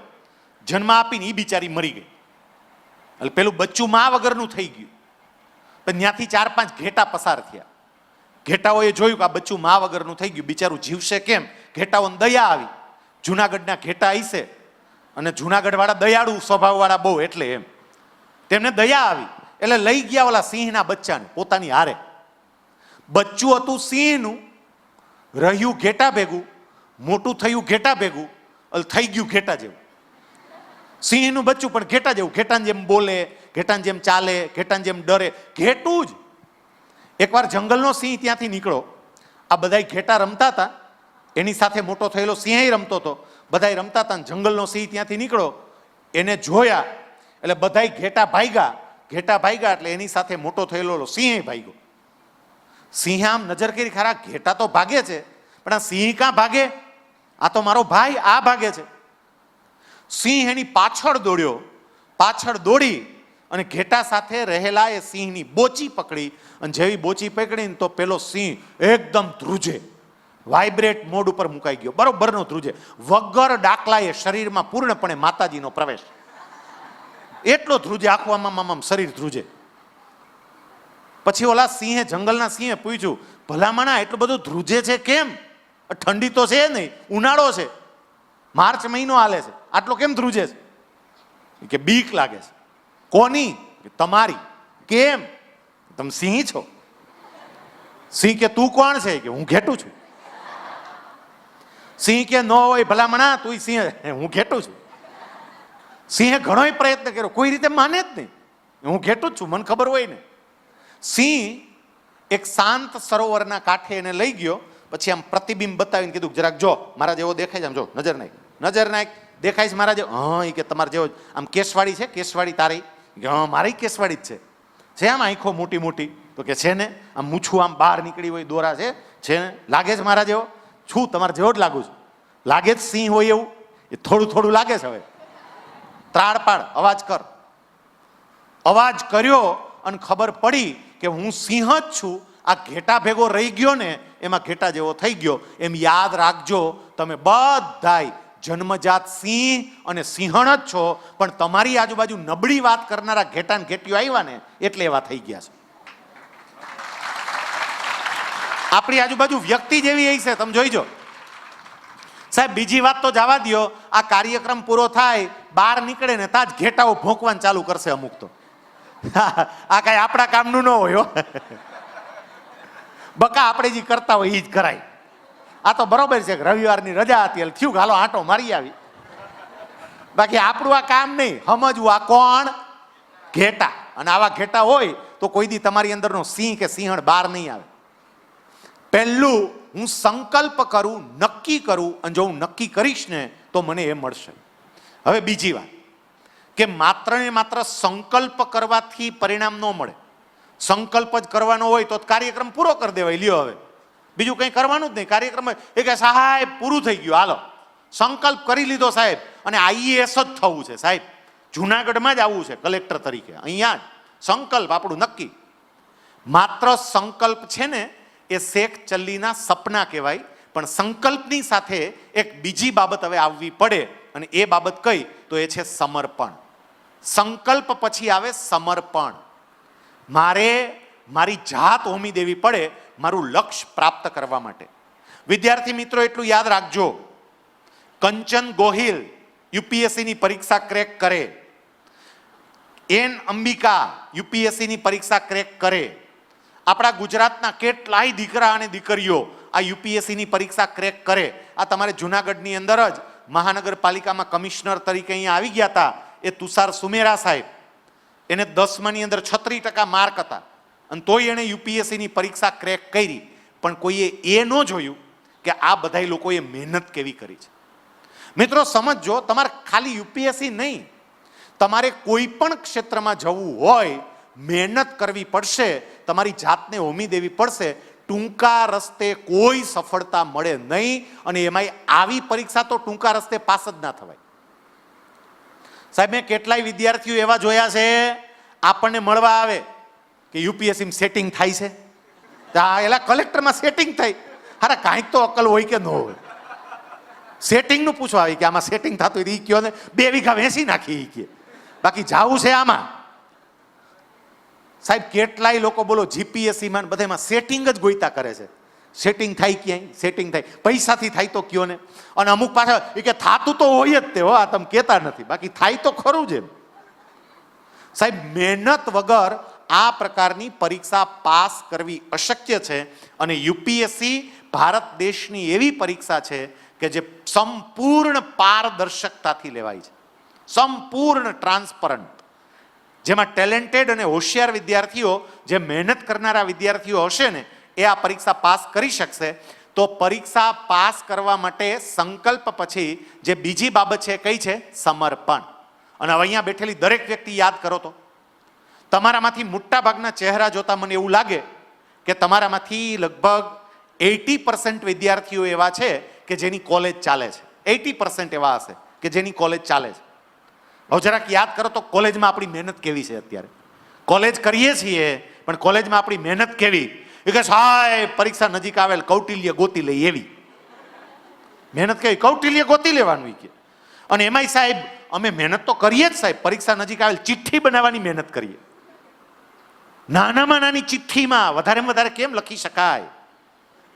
જન્મ આપીને એ બિચારી મરી ગઈ. એટલે પેલું બચ્ચું મા વગરનું થઈ ગયું. પણ ત્યાંથી 4-5 ઘેટા પસાર થયા. ઘેટાઓએ જોયું કે આ બચ્ચું મા વગરનું થઈ ગયું, બિચારું જીવશે કેમ? ઘેટાઓને દયા આવી. જુનાગઢના ઘેટા હશે અને જુનાગઢ વાળા દયાળુ સ્વભાવ વાળા બહુ, એટલે એમ તેમને દયા આવી એટલે લઈ ગયા ઓલા સિંહના બચ્ચાને પોતાની હારે. બચ્ચું હતું સિંહનું, રહ્યું ઘેટા ભેગું, મોટું થયું ઘેટા ભેગું, થઈ ગયું ઘેટા જેવું. સિંહનું બચ્ચું પણ ઘેટા જેવું, ઘેટાને જેમ બોલે, ઘેટાને જેમ ચાલે, ઘેટાને જેમ ડરે, ઘેટું જ. એકવાર જંગલનો સિંહ ત્યાંથી નીકળો. આ બધાય ઘેટા રમતા હતા, એની સાથે મોટો થયેલો સિંહ રમતો હતો. બધાય રમતા હતા, જંગલનો સિંહ ત્યાંથી નીકળો, એને જોયા એટલે બધાય ઘેટા ભાગ્યા. ઘેટા ભાગ્યા એટલે એની સાથે મોટો થયેલો સિંહ ભાગ્યો. સિંહ આમ નજર કરી, ખરા ઘેટા તો ભાગે છે પણ આ સિંહ કાં ભાગે? આ તો મારો ભાઈ, આ ભાગે છે. સિંહ એની પાછળ દોડ્યો, પાછળ દોડી અને ઘેટા સાથે રહેલા એ સિંહની બોચી પકડી. અને જેવી બોચી પકડીને તો પેલો સિંહ એકદમ ધ્રુજે, વાઇબ્રેટ મોડ ઉપર મુકાઈ ગયો, બરોબરનો ધ્રુજે, વગર ડાકલાએ શરીરમાં પૂર્ણપણે માતાજીનો પ્રવેશ. એટલો ધ્રુજે, આખું આમ શરીર ધ્રુજે. પછી ઓલા સિંહે, જંગલના સિંહે પૂછ્યું, ભલામણા એટલું બધું ધ્રુજે છે કેમ? ઠંડી તો છે નહીં, ઉનાળો છે, માર્ચ મહિનો હાલે છે, આટલો કેમ ધ્રુજે છે? કે બીક લાગે છે. કોની? તમારી. કેમ? તમે સિંહ છો. સિંહ કે તું કોણ છે? કે હું ઘેટું છું. સિંહ કે ન હોય ભલામણા, તું સિંહ, હું ઘેટું છું. સિંહે ઘણોય પ્રયત્ન કર્યો, કોઈ રીતે માને જ નહીં, હું ઘેટું જ છું, મને ખબર હોય ને. સિંહ એક શાંત સરોવરના કાંઠે એને લઈ ગયો. પછી આમ પ્રતિબિંબ બતાવીને કીધું, જરાક જો મારા જેવો દેખાય છે, આમ જો, નજર નાખ, નજર નાખ, દેખાય છે મારા જેવો? હા. એ કે તમારા જેવો. આમ કેસવાડી છે? કેસવાડી તારી? હા મારી કેસવાડી જ છે. આમ આંખો મોટી મોટી? તો કે છે ને. આમ મૂછું આમ બહાર નીકળી હોય, દોરા છે ને? લાગે છે મારા જેવો? છું તમારા જેવો જ લાગુ છું. લાગે જ સિંહ હોય એવું? એ થોડું થોડું લાગે છે. હવે ત્રાડ પાડ, અવાજ કર. અવાજ કર્યો અને ખબર પડી કે હું સિંહ જ છું. આ ઘેટા ભેગો રહી ગયો ને એમાં ઘેટા જેવો થઈ ગયો. એમ યાદ રાખજો, તમે બધાય જન્મજાત સિંહ અને સિંહણ જ છો, પણ તમારી આજુબાજુ નબળી વાત કરનારા ઘેટા ને ઘેટીઓ આવ્યા ને એટલે એવા થઈ ગયા છે. આપણી આજુબાજુ વ્યક્તિ જેવી એ છે, તમે જોઈજો. સાહેબ બીજી વાત તો જવા દો, આ કાર્યક્રમ પૂરો થાય, બહાર નીકળે ને તાજ ઘેટાઓ ભોંકવાનું ચાલુ કરશે અમુક તો. આ કઈ આપણા કામનું ન હોય. બકા આપણે જે કરતા હોય એ જ કરાય. આ તો બરોબર છે કે રવિવારની રજા હતી એટલે થયું હાલો આંટો મારી આવી. બાકી આપણું આ કામ નહીં. સમજવું આ કોણ? ઘેટા. અને આવા ઘેટા હોય તો કોઈ દી તમારી અંદરનો સિંહ કે સિંહણ બહાર નહીં આવે. પહેલું હું સંકલ્પ કરું, નક્કી કરું, અને જો હું નક્કી કરીશ ને તો મને એ મળશે. હવે બીજી વાત કે માત્ર ને માત્ર સંકલ્પ કરવાથી પરિણામ ન મળે. સંકલ્પ જ કરવાનો હોય તો કાર્યક્રમ પૂરો કરી દેવાય. લ્યો હવે બીજું કંઈ કરવાનું જ નહીં. કાર્યક્રમ એ કે સાહેબ પૂરું થઈ ગયું, હાલો સંકલ્પ કરી લીધો સાહેબ, અને આઈએએસ જ થવું છે સાહેબ, જુનાગઢમાં જ આવવું છે કલેક્ટર તરીકે, અહીંયા જ સંકલ્પ આપણું નક્કી. માત્ર સંકલ્પ છે ને એ શેખ ચલ્લીના સપના કહેવાય, પણ સંકલ્પની સાથે એક બીજી બાબત હવે આવવી પડે, અને એ બાબત કઈ તો એ છે સમર્પણ. સંકલ્પ પછી આવે સમર્પણ. મારે મારી જાત હોમી દેવી પડે મારું લક્ષ્ય પ્રાપ્ત કરવા માટે. વિદ્યાર્થી મિત્રો એટલું યાદ રાખજો, કંચન ગોહિલ યુપીએસસીની પરીક્ષા ક્રેક કરે, એન અંબિકા યુપીએસસીની પરીક્ષા ક્રેક કરે, આપણા ગુજરાતના કેટલાય દીકરા અને દીકરીઓ આ યુપીએસસીની પરીક્ષા ક્રેક કરે. આ તમારે જુનાગઢની અંદર જ મહાનગરપાલિકામાં કમિશનર તરીકે અહીંયા આવી ગયા હતા એ તુષાર સુમેરા સાહેબ, એને 10માની અંદર 36% માર્ક હતા, અને તોય એણે યુપીએસસીની પરીક્ષા ક્રેક કરી. પણ કોઈએ એ ન જોયું કે આ બધા લોકોએ મહેનત કેવી કરી છે. મિત્રો સમજજો, તમારે ખાલી યુપીએસસી નહીં, તમારે કોઈ પણ ક્ષેત્રમાં જવું હોય મહેનત કરવી પડશે, તમારી જાતને હોમી દેવી પડશે. ટૂંકા રસ્તે કોઈ સફળતા મળે નહીં, અને એમાંય આવી પરીક્ષા તો ટૂંકા રસ્તે પાસ જ ના થવાય. સાહેબ મેં કેટલાય વિદ્યાર્થીઓ એવા જોયા છે, આપણને મળવા આવે કે યુપીએસસીમાં સેટિંગ થાય છે, એલા કલેક્ટરમાં સેટિંગ થાય. અરે કાંઈક તો અકલ હોય કે ન હોય. સેટિંગનું પૂછવા આવી કે આમાં સેટિંગ થતું હોય એ કયો ને 2 વીઘા વેચી નાખી કે, બાકી જાવું છે આમાં. સાહેબ કેટલાય લોકો બોલો જીપીએસસીમાં બધામાં સેટિંગ જ ગોઈતા કરે છે. સેટિંગ થાય ક્યાંય? સેટિંગ થાય પૈસાથી થાય તો કયો ને. અને અમુક પાછા એ કે થાતું તો હોય જ તે, હો આ તમે કહેતા નથી, બાકી થાય તો ખરું જ એમ. સાહેબ મહેનત વગર આ પ્રકારની પરીક્ષા પાસ કરવી અશક્ય છે, અને યુપીએસસી ભારત દેશની એવી પરીક્ષા છે કે જે સંપૂર્ણ પારદર્શકતાથી લેવાય છે, સંપૂર્ણ ટ્રાન્સપરન્ટ, જેમાં ટેલેન્ટેડ અને હોશિયાર વિદ્યાર્થીઓ, જે મહેનત કરનારા વિદ્યાર્થીઓ હશે ને એ આ પરીક્ષા પાસ કરી શકશે. તો પરીક્ષા પાસ કરવા માટે સંકલ્પ પછી જે બીજી બાબત છે કઈ છે? સમર્પણ. અને હવે અહીંયા બેઠેલી દરેક વ્યક્તિ યાદ કરો તો તમારામાંથી મોટા ભાગના ચહેરા જોતા મને એવું લાગે કે તમારામાંથી લગભગ 80% વિદ્યાર્થીઓ એવા છે કે જેની કોલેજ ચાલે છે. 80% એવા હશે કે જેની કોલેજ ચાલે છે. હવે જરાક યાદ કરો તો કોલેજમાં આપણી મહેનત કેવી છે અત્યારે? કોલેજ કરીએ છીએ પણ કોલેજમાં આપણી મહેનત કેવી? એ કે સાહેબ પરીક્ષા નજીક આવેલ કૌટિલ્ય ગોતી લઈ એવી મહેનત કેવી? કૌટિલ્ય ગોતી લેવાનું કે. અને એમાંય સાહેબ અમે મહેનત તો કરીએ જ સાહેબ, પરીક્ષા નજીક આવેલ ચિઠ્ઠી બનાવવાની મહેનત કરીએ. નાનામાં નાની ચિઠ્ઠીમાં વધારેમાં વધારે કેમ લખી શકાય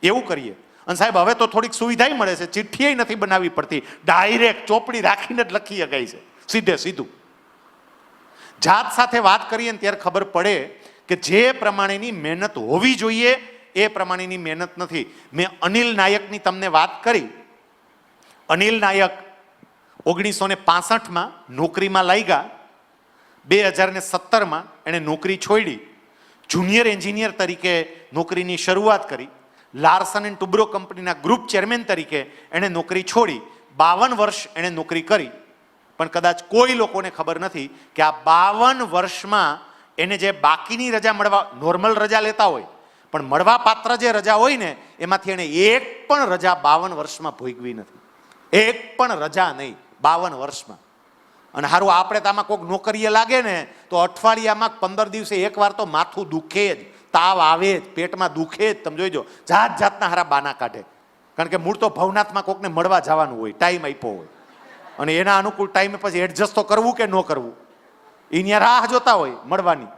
એવું કરીએ. અને સાહેબ હવે તો થોડીક સુવિધા મળે છે, ચિઠ્ઠી નથી બનાવવી પડતી, ડાયરેક્ટ ચોપડી રાખીને જ લખી શકાય છે, સીધે સીધું. જાત સાથે વાત કરીએ ને ત્યારે ખબર પડે કે જે પ્રમાણેની મહેનત હોવી જોઈએ એ પ્રમાણેની મહેનત નથી. મેં અનિલ નાયકની તમને વાત કરી. અનિલ નાયક 1965માં નોકરીમાં લાગ્યા, 2017માં એણે નોકરી છોડી, જુનિયર એન્જિનિયર તરીકે નોકરીની શરૂઆત કરી. લાર્સન એન્ડ ટુબ્રો કંપનીના ગ્રુપ ચેરમેન તરીકે એણે નોકરી છોડી. 52 વર્ષ એણે નોકરી કરી. પણ કદાચ કોઈ લોકોને ખબર નથી કે આ 52 વર્ષમાં એને જે બાકીની રજા મળવા, નોર્મલ રજા લેતા હોય પણ મળવા પાત્ર જે રજા હોય ને એમાંથી એને એક પણ રજા 52 વર્ષમાં ભોગવી નથી. એક પણ રજા નહીં 52 વર્ષમાં. અને સારું આપણે તો આમાં કોઈક નોકરીએ લાગે ને તો અઠવાડિયામાં 15 દિવસે એકવાર તો માથું દુખે જ, તાવ આવે જ, પેટમાં દુખે જ. તમે જોઈજો જાત જાતના હારા બાના કાઢે, કારણ કે મૂળ તો ભવનાથમાં કોકને મળવા જવાનું હોય, ટાઈમ આપ્યો હોય, અને એના અનુકૂળ ટાઈમે પછી એડજસ્ટ તો કરવું કે ન કરવું એ ત્યાં રાહ જોતા હોય મળવાની.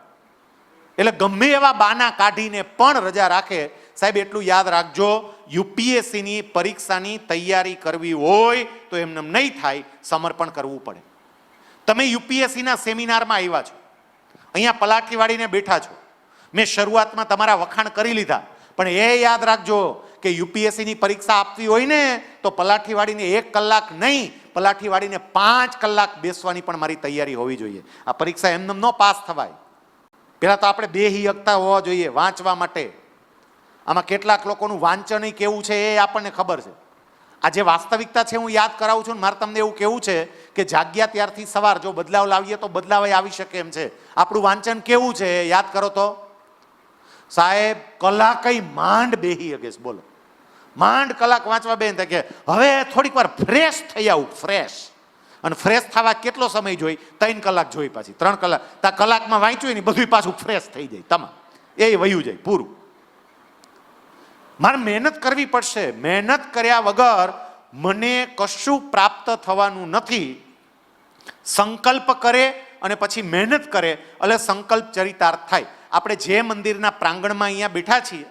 એટલે ગમે એવા બાના કાઢીને પણ રજા રાખે. સાહેબ એટલું યાદ રાખજો, યુપીએસસીની પરીક્ષાની તૈયારી કરવી હોય તો એમને નહીં થાય, સમર્પણ કરવું પડે. તમે યુપીએસસીના સેમિનારમાં આવ્યા છો, અહીંયા પલાઠી વાળીને બેઠા છો, મેં શરૂઆતમાં તમારા વખાણ કરી લીધા, પણ એ યાદ રાખજો કે યુપીએસસીની પરીક્ષા આપવી હોય ને તો પલાઠી વાળીને 1 કલાક નહીં, પલાઠી વાળીને 5 કલાક બેસવાની પણ મારી તૈયારી હોવી જોઈએ. આ પરીક્ષા એમને ન પાસ થવાય. પહેલાં તો આપણે બેહી શકતા હોવા જોઈએ વાંચવા માટે. આમાં કેટલાક લોકોનું વાંચન કેવું છે એ આપણને ખબર છે. આ જે વાસ્તવિકતા છે હું યાદ કરાવું છું. મારે તમને એવું કહેવું છે કે જાગ્યા ત્યારથી સવાર જો બદલાવ લાવીએ તો બદલાવ આવી શકે એમ છે. આપણું વાંચન કેવું છે યાદ કરો તો. સાહેબ કલાક કઈ માંડ બેહી શકે છે, બોલો માંડ કલાક વાંચવા બેન કે હવે થોડીક વાર ફ્રેશ થઈ આવું. ફ્રેશ અને ફ્રેશ થવા કેટલો સમય જોઈ? 3 કલાક જોઈ, પાછી 3 કલાક. તા કલાકમાં વાંચ્યું ને બધું પાછું ફ્રેશ થઈ જાય તમામ, એ વયું જાય પૂરું. મારે મહેનત કરવી પડશે. મહેનત કર્યા વગર મને કશું પ્રાપ્ત થવાનું નથી. સંકલ્પ કરે અને પછી મહેનત કરે એટલે સંકલ્પ ચરિતાર્થ થાય. આપણે જે મંદિરના પ્રાંગણમાં અહીંયા બેઠા છીએ,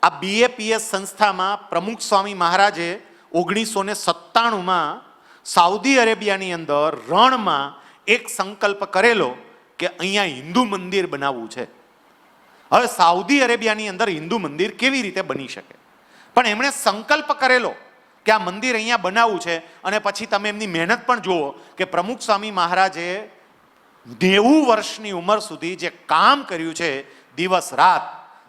આ BAPS સંસ્થામાં પ્રમુખ સ્વામી મહારાજે 1997માં સાઉદી અરેબિયાની અંદર રણમાં એક સંકલ્પ કરેલો કે અહીંયા હિન્દુ મંદિર બનાવવું છે. હવે સાઉદી અરેબિયાની અંદર હિન્દુ મંદિર કેવી રીતે બની શકે? પણ એમણે સંકલ્પ કરેલો કે આ મંદિર અહીંયા બનાવવું છે. અને પછી તમે એમની મહેનત પણ જુઓ કે પ્રમુખ સ્વામી મહારાજે 90 વર્ષની ઉંમર સુધી જે કામ કર્યું છે દિવસ રાત.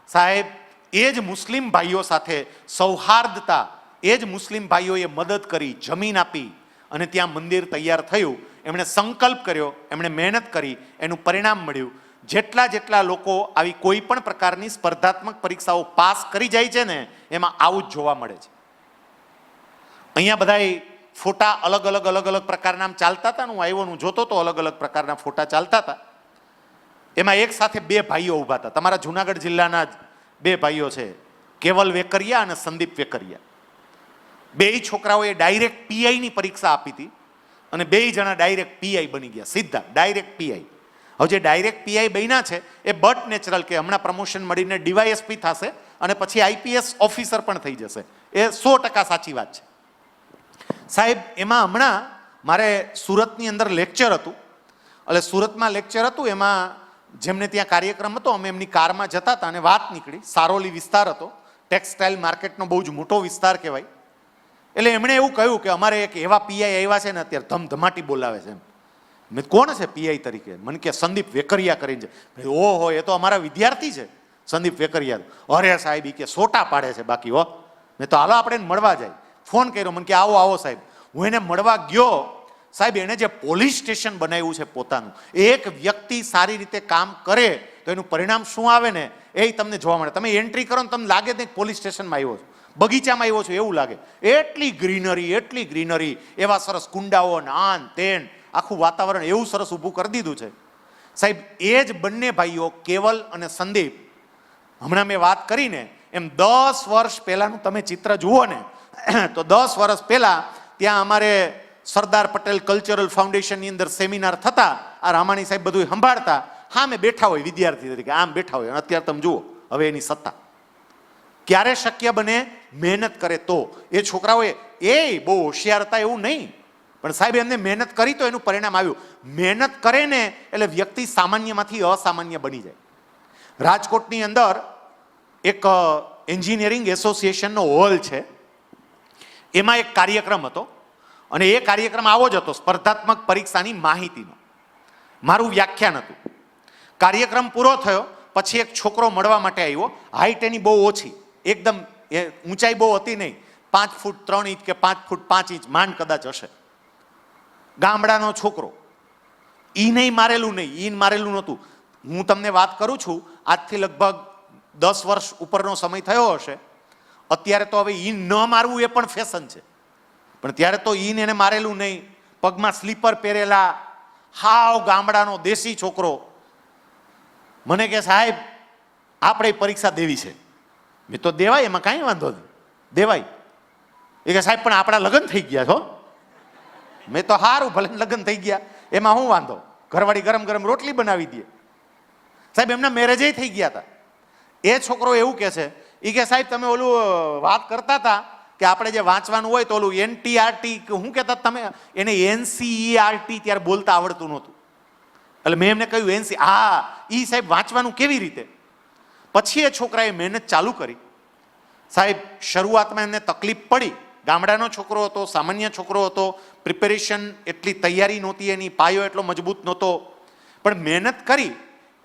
સાહેબ એ જ મુસ્લિમ ભાઈઓ સાથે સૌહાર્દતા, એ જ મુસ્લિમ ભાઈઓએ મદદ કરી, જમીન આપી અને ત્યાં મંદિર તૈયાર થયું. એમણે સંકલ્પ કર્યો, એમણે મહેનત કરી, એનું પરિણામ મળ્યું. જેટલા લોકો આવી કોઈ પણ પ્રકારની સ્પર્ધાત્મક પરીક્ષાઓ પાસ કરી જાય છે ને એમાં આવું જ જોવા મળે છે. અહીંયા બધાય ફોટા અલગ અલગ પ્રકારના ચાલતા હતા. હું આવ્યો, હું જોતો તો અલગ અલગ પ્રકારના ફોટા ચાલતા હતા. એમાં એક સાથે 2 ભાઈઓ ઊભા હતા. તમારા જુનાગઢ જિલ્લાના જ 2 ભાઈઓ છે, કેવલ વેકરિયા અને સંદીપ વેકરિયા. 2 છોકરાઓએ ડાયરેક્ટ PI ની પરીક્ષા આપી હતી અને 2 જણા ડાયરેક્ટ PI બની ગયા, સીધા ડાયરેક્ટ PI. હવે જે ડાયરેક્ટ PI બન્યા છે એ બટ નેચરલ કે હમણાં પ્રમોશન મળીને DYSP થશે અને પછી IPS ઓફિસર પણ થઈ જશે. એ 100% સાચી વાત છે. સાહેબ એમાં હમણાં મારે સુરતની અંદર લેક્ચર હતું. એટલે સુરતમાં લેક્ચર હતું, એમાં જેમને ત્યાં કાર્યક્રમ હતો, અમે એમની કારમાં જતા હતા અને વાત નીકળી. સારોલી વિસ્તાર હતો, ટેક્સટાઇલ માર્કેટનો બહુ જ મોટો વિસ્તાર કહેવાય. એટલે એમણે એવું કહ્યું કે અમારે એક એવા PI આવ્યા છે ને અત્યારે ધમધમાટી બોલાવે છે. મેં કોણ છે PI તરીકે? મને કે સંદીપ વેકરિયા કરીને છે. ઓહો, એ તો અમારા વિદ્યાર્થી છે સંદીપ વેકરિયા. અરે સાહેબ એ કે સોટા પાડે છે બાકી હો. મેં તો હાલો આપણે એને મળવા જાય. ફોન કર્યો, મને કે આવો સાહેબ. હું એને મળવા ગયો. સાહેબ એને જે પોલીસ સ્ટેશન બનાવ્યું છે પોતાનું, એક વ્યક્તિ સારી રીતે કામ કરે તો એનું પરિણામ શું આવે ને એ તમને જોવા મળે. તમે એન્ટ્રી કરો ને તમને લાગે ને પોલીસ સ્ટેશનમાં આવ્યો છો, બગીચામાં આવ્યો છો એવું લાગે. એટલી ગ્રીનરી, એવા સરસ કુંડાઓ, આન તેન, આખું વાતાવરણ એવું સરસ ઊભું કરી દીધું છે. સાહેબ એ જ બંને ભાઈઓ કેવલ અને સંદીપ, હમણાં મેં વાત કરીને એમ 10 વર્ષ પહેલાનું તમે ચિત્ર જુઓ ને તો 10 વર્ષ પહેલા ત્યાં અમારે સરદાર પટેલ કલ્ચરલ ફાઉન્ડેશનની અંદર સેમિનાર થતા. આ રામાણી સાહેબ બધું સંભાળતા. હા મેં બેઠા હોય વિદ્યાર્થી તરીકે, આમ બેઠા હોય. અત્યારે તમે જુઓ હવે એની સત્તા. ક્યારે શક્ય બને? મહેનત કરે તો. એ છોકરાઓએ બહુ હોશિયાર હતા એવું નહીં, પણ સાહેબ એમને મહેનત કરી તો એનું પરિણામ આવ્યું. મહેનત કરે ને એટલે વ્યક્તિ સામાન્યમાંથી અસામાન્ય બની જાય. રાજકોટની અંદર એક એન્જિનિયરિંગ એસોસિએશનનો હોલ છે, એમાં એક કાર્યક્રમ હતો અને એ કાર્યક્રમ આવો જ હતો, સ્પર્ધાત્મક પરીક્ષાની માહિતીનો. મારું વ્યાખ્યાન હતું. કાર્યક્રમ પૂરો થયો પછી એક છોકરો મળવા માટે આવ્યો. હાઈટ એની બહુ ઓછી, એકદમ ઊંચાઈ બહુ હતી નહીં, 5 ફૂટ 3 ઇંચ કે 5 ફૂટ 5 ઇંચ માંડ કદાચ હશે. ગામડાનો છોકરો. ઈ મારેલું નહોતું. હું તમને વાત કરું છું આજથી લગભગ 10 વર્ષ ઉપરનો સમય થયો હશે. અત્યારે તો હવે ઈન ન મારવું એ પણ ફેશન છે, પણ ત્યારે તો ઈન એને મારેલું નહીં. પગમાં સ્લીપર પહેરેલા, હાવ ગામડાનો દેશી છોકરો. મને કે સાહેબ આપણે પરીક્ષા દેવી છે. મેં તો દેવાય, એમાં કાંઈ વાંધો નહીં, દેવાય. એ કે સાહેબ પણ આપણા લગ્ન થઈ ગયા છો. મેં તો હારું, ભલે લગ્ન થઈ ગયા, એમાં શું વાંધો? ઘરવાળી ગરમ ગરમ રોટલી બનાવી દે. સાહેબ એમના મેરેજે થઈ ગયા હતા. એ છોકરો એવું કે છે, એ કે સાહેબ તમે ઓલું વાત કરતા હતા કે આપણે જે વાંચવાનું હોય તો ઓલું NTRT શું કહેતા તમે? એને NCERT ત્યારે બોલતા આવડતું નહોતું. એટલે મેં એમને કહ્યું NC. હા, એ સાહેબ વાંચવાનું કેવી રીતે? પછી એ છોકરાએ મહેનત ચાલુ કરી. સાહેબ શરૂઆતમાં એને તકલીફ પડી. ગામડાનો છોકરો હતો, સામાન્ય છોકરો હતો, પ્રિપેરેશન એટલી તૈયારી નહોતી એની, પાયો એટલો મજબૂત નહોતો, પણ મહેનત કરી.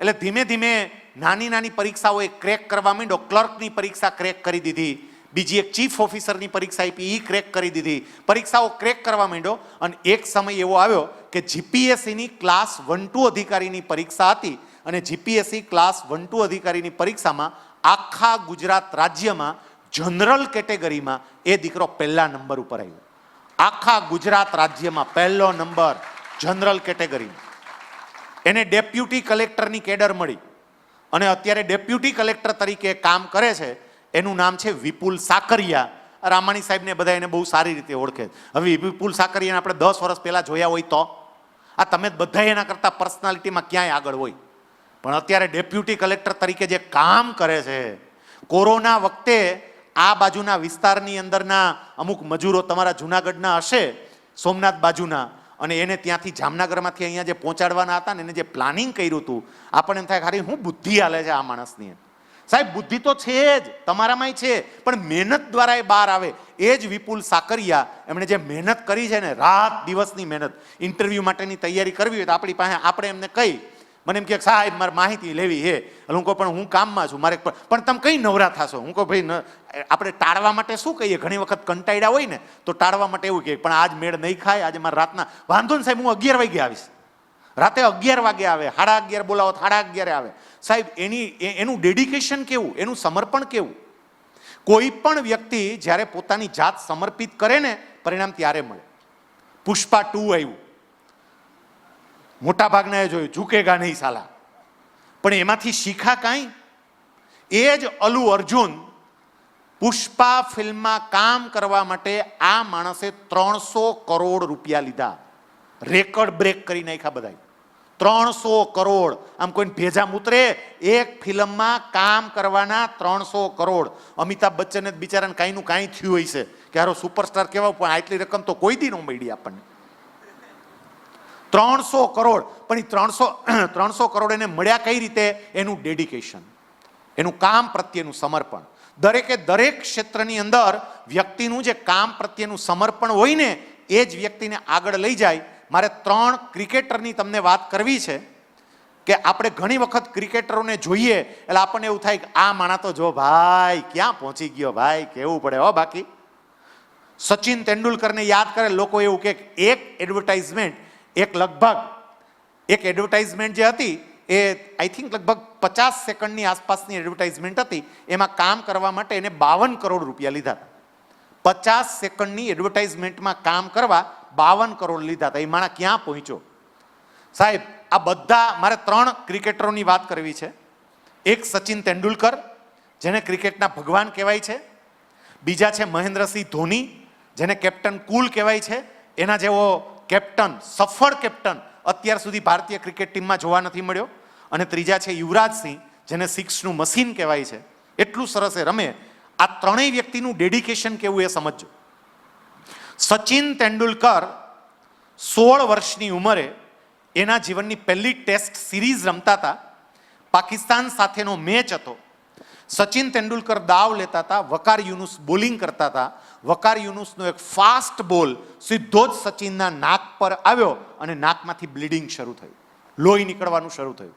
એટલે ધીમે ધીમે નાની નાની પરીક્ષાઓ એ ક્રેક કરવા માંડ્યો. ક્લર્કની પરીક્ષા ક્રેક કરી દીધી, બીજી એક ચીફ ઓફિસરની પરીક્ષા આપી, એ ક્રેક કરી દીધી, પરીક્ષાઓ ક્રેક કરવા માંડ્યો. અને એક સમય એવો આવ્યો કે જીપીએસસીની ક્લાસ 1-2 અધિકારીની પરીક્ષા હતી અને જીપીએસસી ક્લાસ 1-2 અધિકારીની પરીક્ષામાં આખા ગુજરાત રાજ્યમાં જનરલ કેટેગરીમાં એ દીકરો પહેલા નંબર ઉપર આવ્યો. આખા ગુજરાત રાજ્યમાં પહેલો નંબર જનરલ કેટેગરીમાં. એને ડેપ્યુટી કલેક્ટરની કેડર મળી અને અત્યારે ડેપ્યુટી કલેક્ટર તરીકે કામ કરે છે. એનું નામ છે વિપુલ સાકરિયા. રામાણી સાહેબને બધા એને બહુ સારી રીતે ઓળખે. હવે વિપુલ સાકરિયાને આપણે 10 વર્ષ પહેલાં જોયા હોય તો આ તમે બધા એના કરતાં પર્સનાલિટીમાં ક્યાંય આગળ હોય, પણ અત્યારે ડેપ્યુટી કલેક્ટર તરીકે જે કામ કરે છે. કોરોના વખતે આ બાજુના વિસ્તારની અંદરના અમુક મજૂરો તમારા જુનાગઢના હશે, સોમનાથ બાજુના, અને એને ત્યાંથી જામનગરમાંથી અહીંયા જે પહોંચાડવાના હતા ને એને જે પ્લાનિંગ કર્યું હતું, આપણને એમ થાય ખાલી હું બુદ્ધિ હાલે છે આ માણસની. સાહેબ બુદ્ધિ તો છે જ, તમારામાંય છે, પણ મહેનત દ્વારા એ બહાર આવે. એ જ વિપુલ સાકરિયા, એમણે જે મહેનત કરી છે ને, રાત દિવસની મહેનત, ઇન્ટરવ્યૂ માટેની તૈયારી કરવી હોય તો આપણી પાસે આપણે એમને કહી, મને એમ કે સાહેબ મારે માહિતી લેવી હે, એટલે હું કહું પણ હું કામમાં છું, મારે પણ તમે કઈ નવરા થશો? હું કહું ભાઈ આપણે ટાળવા માટે શું કહીએ, ઘણી વખત કંટાળ્યા હોય ને તો ટાળવા માટે એવું કહે પણ આજ મેળ નહીં ખાય, આજે મારે રાતના વાંધો ને સાહેબ હું 11 વાગે આવીશ. રાતે 11 વાગે આવે, 11:30 બોલાવો 11:30 આવે. સાહેબ એનું ડેડિકેશન કેવું, એનું સમર્પણ કેવું. કોઈ પણ વ્યક્તિ જ્યારે પોતાની જાત સમર્પિત કરે ને પરિણામ ત્યારે મળે. પુષ્પા 2 આવ્યું, મોટા ભાગના એ જોયું, ઝૂકેગા નહીં સાલા, પણ એમાંથી શીખા કાંઈ? એ જ અલ્લુ અર્જુન પુષ્પા ફિલ્મમાં કામ કરવા માટે આ માણસે 300 કરોડ રૂપિયા લીધા. રેકોર્ડ બ્રેક કરી નાખ્યા બધા. 300 કરોડ. આમ કોઈને ભેજા મૂતરે? એક ફિલ્મમાં કામ કરવાના 300 કરોડ. અમિતાભ બચ્ચને બિચારાને કાંઈનું કાંઈ થયું હોય છે કે હારો સુપરસ્ટાર કહેવાય, પણ આટલી રકમ તો કોઈ દી ન મળી આપણને. 300 કરોડ. પણ એ 300 કરોડ એને મળ્યા કઈ રીતે? એનું ડેડિકેશન, એનું કામ પ્રત્યેનું સમર્પણ. દરેકે દરેક ક્ષેત્રની અંદર વ્યક્તિનું જે કામ પ્રત્યેનું સમર્પણ હોય ને એ જ વ્યક્તિને આગળ લઈ જાય. મારે 3 ક્રિકેટરની તમને વાત કરવી છે કે આપણે ઘણી વખત ક્રિકેટરોને જોઈએ એટલે આપણને એવું થાય કે આ માણા તો જો ભાઈ ક્યાં પહોંચી ગયો ભાઈ, કેવું પડે હો. બાકી સચિન તેંડુલકરને યાદ કરે લોકો એવું કે એક એડવર્ટાઇઝમેન્ટ, એક એડવર્ટાઇઝમેન્ટ જે હતી એ આઈ થિંક લગભગ 50 સેકન્ડની આસપાસની એડવર્ટાઇઝમેન્ટ હતી. એમાં કામ કરવા માટે એને 52 કરોડ રૂપિયા લીધા હતા. 50 સેકન્ડની એડવર્ટાઇઝમેન્ટમાં કામ કરવા 52 કરોડ લીધા હતા. એ માણા ક્યાં પહોંચ્યો? સાહેબ આ બધા મારે 3 ક્રિકેટરોની વાત કરવી છે. એક સચિન તેંડુલકર, જેને ક્રિકેટના ભગવાન કહેવાય છે. બીજા છે મહેન્દ્રસિંહ ધોની, જેને કેપ્ટન કુલ કહેવાય છે. એના જેવો કેપ્ટન, સફળ કેપ્ટન અત્યાર સુધી ભારતીય ક્રિકેટ ટીમમાં જોવા નથી મળ્યો. અને ત્રીજા છે યુવરાજસિંહ, જેને 6નું મશીન કહેવાય છે. એટલું સરસ એ રમે. આ ત્રણેય વ્યક્તિનું ડેડિકેશન કેવું એ સમજજો. સચિન તેંડુલકર 16 વર્ષની ઉંમરે એના જીવનની પહેલી ટેસ્ટ સિરીઝ રમતા હતા. પાકિસ્તાન સાથેનો મેચ હતો. સચિન તેંડુલકર દાવ લેતા હતા, વકાર યુનુસ બોલિંગ કરતા હતા. વકાર યુનુસનો એક ફાસ્ટ બોલ સીધો જ સચિનના નાક પર આવ્યો અને નાકમાંથી બ્લીડિંગ શરૂ થયું, લોહી નીકળવાનું શરૂ થયું.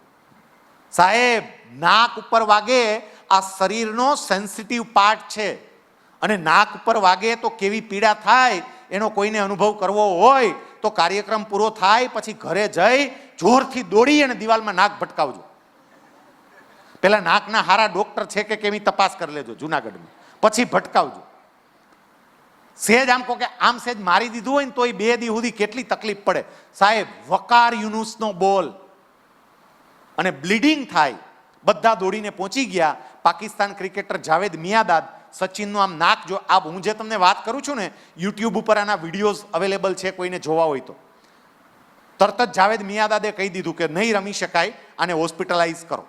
સાહેબ નાક ઉપર વાગે, આ શરીરનો સેન્સિટિવ પાર્ટ છે, અને નાક ઉપર વાગે તો કેવી પીડા થાય એનો કોઈને અનુભવ કરવો હોય તો કાર્યક્રમ પૂરો થાય પછી ઘરે જઈ જોરથી દોડી અને દિવાલમાં નાક ભટકાવજો. પેલા નાકના હારા ડોક્ટર છે કે કેવી તપાસ કરી લેજો જુનાગઢમાં, પછી ભટકાવજો. સેજ આમ કહો કે આમ સેજ મારી દીધું હોય ને તો 2 દી સુધી કેટલી તકલીફ પડે. સાહેબ વકાર યુનુસનો બોલ અને બ્લીડિંગ થાય. બધા દોડીને પહોંચી ગયા. પાકિસ્તાન ક્રિકેટર જાવેદ મિયાદાદ સચિનનું આમ નાક જો, આ હું જે તમને વાત કરું છું ને યુટ્યુબ ઉપર આના વિડીયોઝ અવેલેબલ છે, કોઈને જોવા હોય તો. તરત જ જાવેદ મિયાદાદે કહી દીધું કે નહીં રમી શકાય, આને હોસ્પિટલાઇઝ કરો.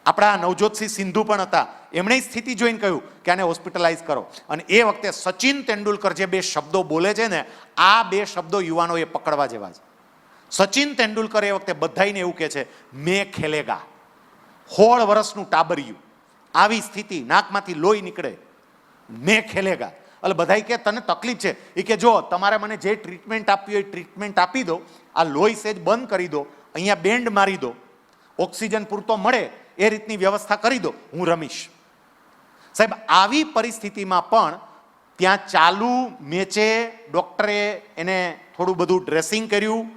આપણા નવજોતસિંહ સિંધુ પણ હતા, એમણે સ્થિતિ જોઈને કહ્યું કે આને હોસ્પિટલાઇઝ કરો. અને એ વખતે સચિન તેંડુલકર જે 2 શબ્દો બોલે છે ને, આ 2 શબ્દો યુવાનોએ પકડવા જેવા છે. સચિન તેંડુલકર એ વખતે બધાઈને એવું કહે છે મેં ખેલેગા. 16 વર્ષનું ટાબરિયું, આવી સ્થિતિ, નાકમાંથી લોહી નીકળે, મેં ખેલેગા. એટલે બધા કે તને તકલીફ છે, એ કે જો તમારે મને જે ટ્રીટમેન્ટ આપવી હોય ટ્રીટમેન્ટ આપી દો, આ લોહી સેજ બંધ કરી દો, અહીંયા બેન્ડ મારી દો, ઓક્સિજન પૂરતો મળે એ રીતની વ્યવસ્થા કરી દો, હું રમીશ. સાહેબ, આવી પરિસ્થિતિમાં પણ ત્યાં ચાલુ મેચે ડૉક્ટરે એને થોડું બધું ડ્રેસિંગ કર્યું,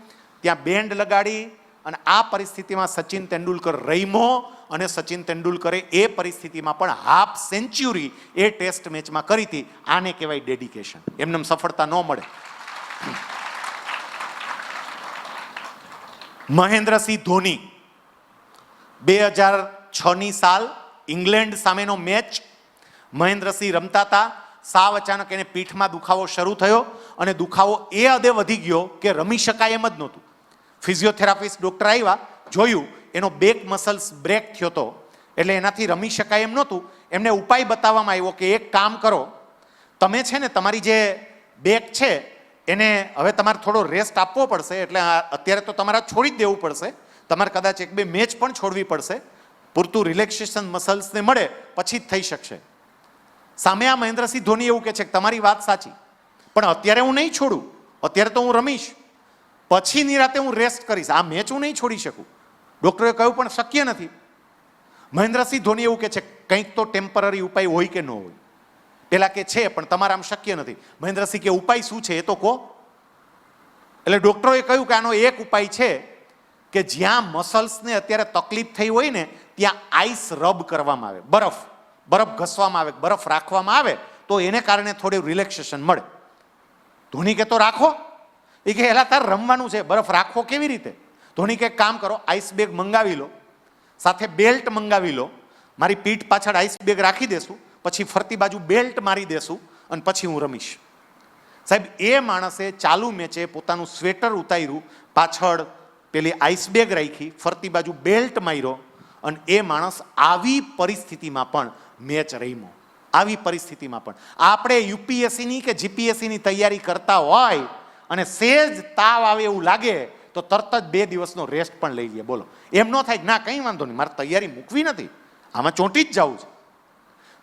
ત્યાં બેન્ડ લગાડી, અને આ પરિસ્થિતિમાં સચિન તેંડુલકર રમ્યો, અને સચિન તેંડુલકરે એ પરિસ્થિતિમાં પણ હાફ સેન્ચુરી એ ટેસ્ટ મેચમાં કરી હતી. આને કહેવાય ડેડિકેશન. એમને સફળતા ન મળે. મહેન્દ્રસિંહ ધોની 2006ની સાલ ઇંગ્લેન્ડ સામેનો મેચ મહેન્દ્રસિંહ રમતા હતા. સાવ અચાનક એને પીઠમાં દુખાવો શરૂ થયો, અને દુખાવો એ હદે વધી ગયો કે રમી શકાય એમ જ નહોતું. ફિઝિયોથેરાપિસ્ટ ડૉક્ટર આવ્યા, જોયું એનો બેક મસલ્સ બ્રેક થયો હતો, એટલે એનાથી રમી શકાય એમ નહોતું. એમને ઉપાય બતાવવામાં આવ્યો કે એક કામ કરો, તમે છે ને તમારી જે બેક છે એને હવે તમારે થોડો રેસ્ટ આપવો પડશે, એટલે અત્યારે તો તમારે છોડી જ દેવું પડશે, તમારે કદાચ 1-2 મેચ પણ છોડવી પડશે, પૂરતું રિલેક્સેશન મસલ્સને મળે પછી જ થઈ શકશે. સામે આ મહેન્દ્રસિંહ ધોની એવું કહે છે કે તમારી વાત સાચી, પણ અત્યારે હું નહીં છોડું, અત્યારે તો હું રમીશ, પછીની રાતે હું રેસ્ટ કરીશ, આ મેચ હું નહીં છોડી શકું. ડૉક્ટરે કહ્યું પણ શક્ય નથી. મહેન્દ્રસિંહ ધોની એવું કહે છે કંઈક તો ટેમ્પરરી ઉપાય હોય કે ન હોય. પેલા કે છે પણ તમારે આમ શક્ય નથી. મહેન્દ્રસિંહ કે ઉપાય શું છે એ તો કહો. એટલે ડૉક્ટરોએ કહ્યું કે આનો એક ઉપાય છે કે જ્યાં મસલ્સને અત્યારે તકલીફ થઈ હોય ને ત્યાં આઈસ રબ કરવામાં આવે, બરફ ઘસવામાં આવે, બરફ રાખવામાં આવે, તો એને કારણે થોડું રિલેક્સેશન મળે. ધોની કે તો રાખો. એ કે એલા તાર રમવાનું છે, બરફ રાખો કેવી રીતે? ધોની કે કામ કરો, આઈસ બેગ મંગાવી લો, સાથે બેલ્ટ મંગાવી લો, મારી પીઠ પાછળ આઈસ બેગ રાખી દેશું, પછી ફરતી બાજુ બેલ્ટ મારી દેશું, અને પછી હું રમીશ. સાહેબ, એ માણસે ચાલુ મેચે પોતાનું સ્વેટર ઉતાર્યું, પાછળ પેલી આઈસ બેગ રાખી, ફરતી બાજુ બેલ્ટ માર્યો, અને એ માણસ આવી પરિસ્થિતિમાં પણ મેચ રમ્યો. આવી પરિસ્થિતિમાં પણ આપણે યુપીએસસીની કે જીપીએસસીની તૈયારી કરતા હોય અને સેજ તાવ આવે એવું લાગે તો તરત જ 2 દિવસનો રેસ્ટ પણ લઈ લઈએ. બોલો, એમ ન થાય ના કંઈ વાંધો નહીં, મારે તૈયારી મૂકવી નથી, આમાં ચોંટી જ જવું છે.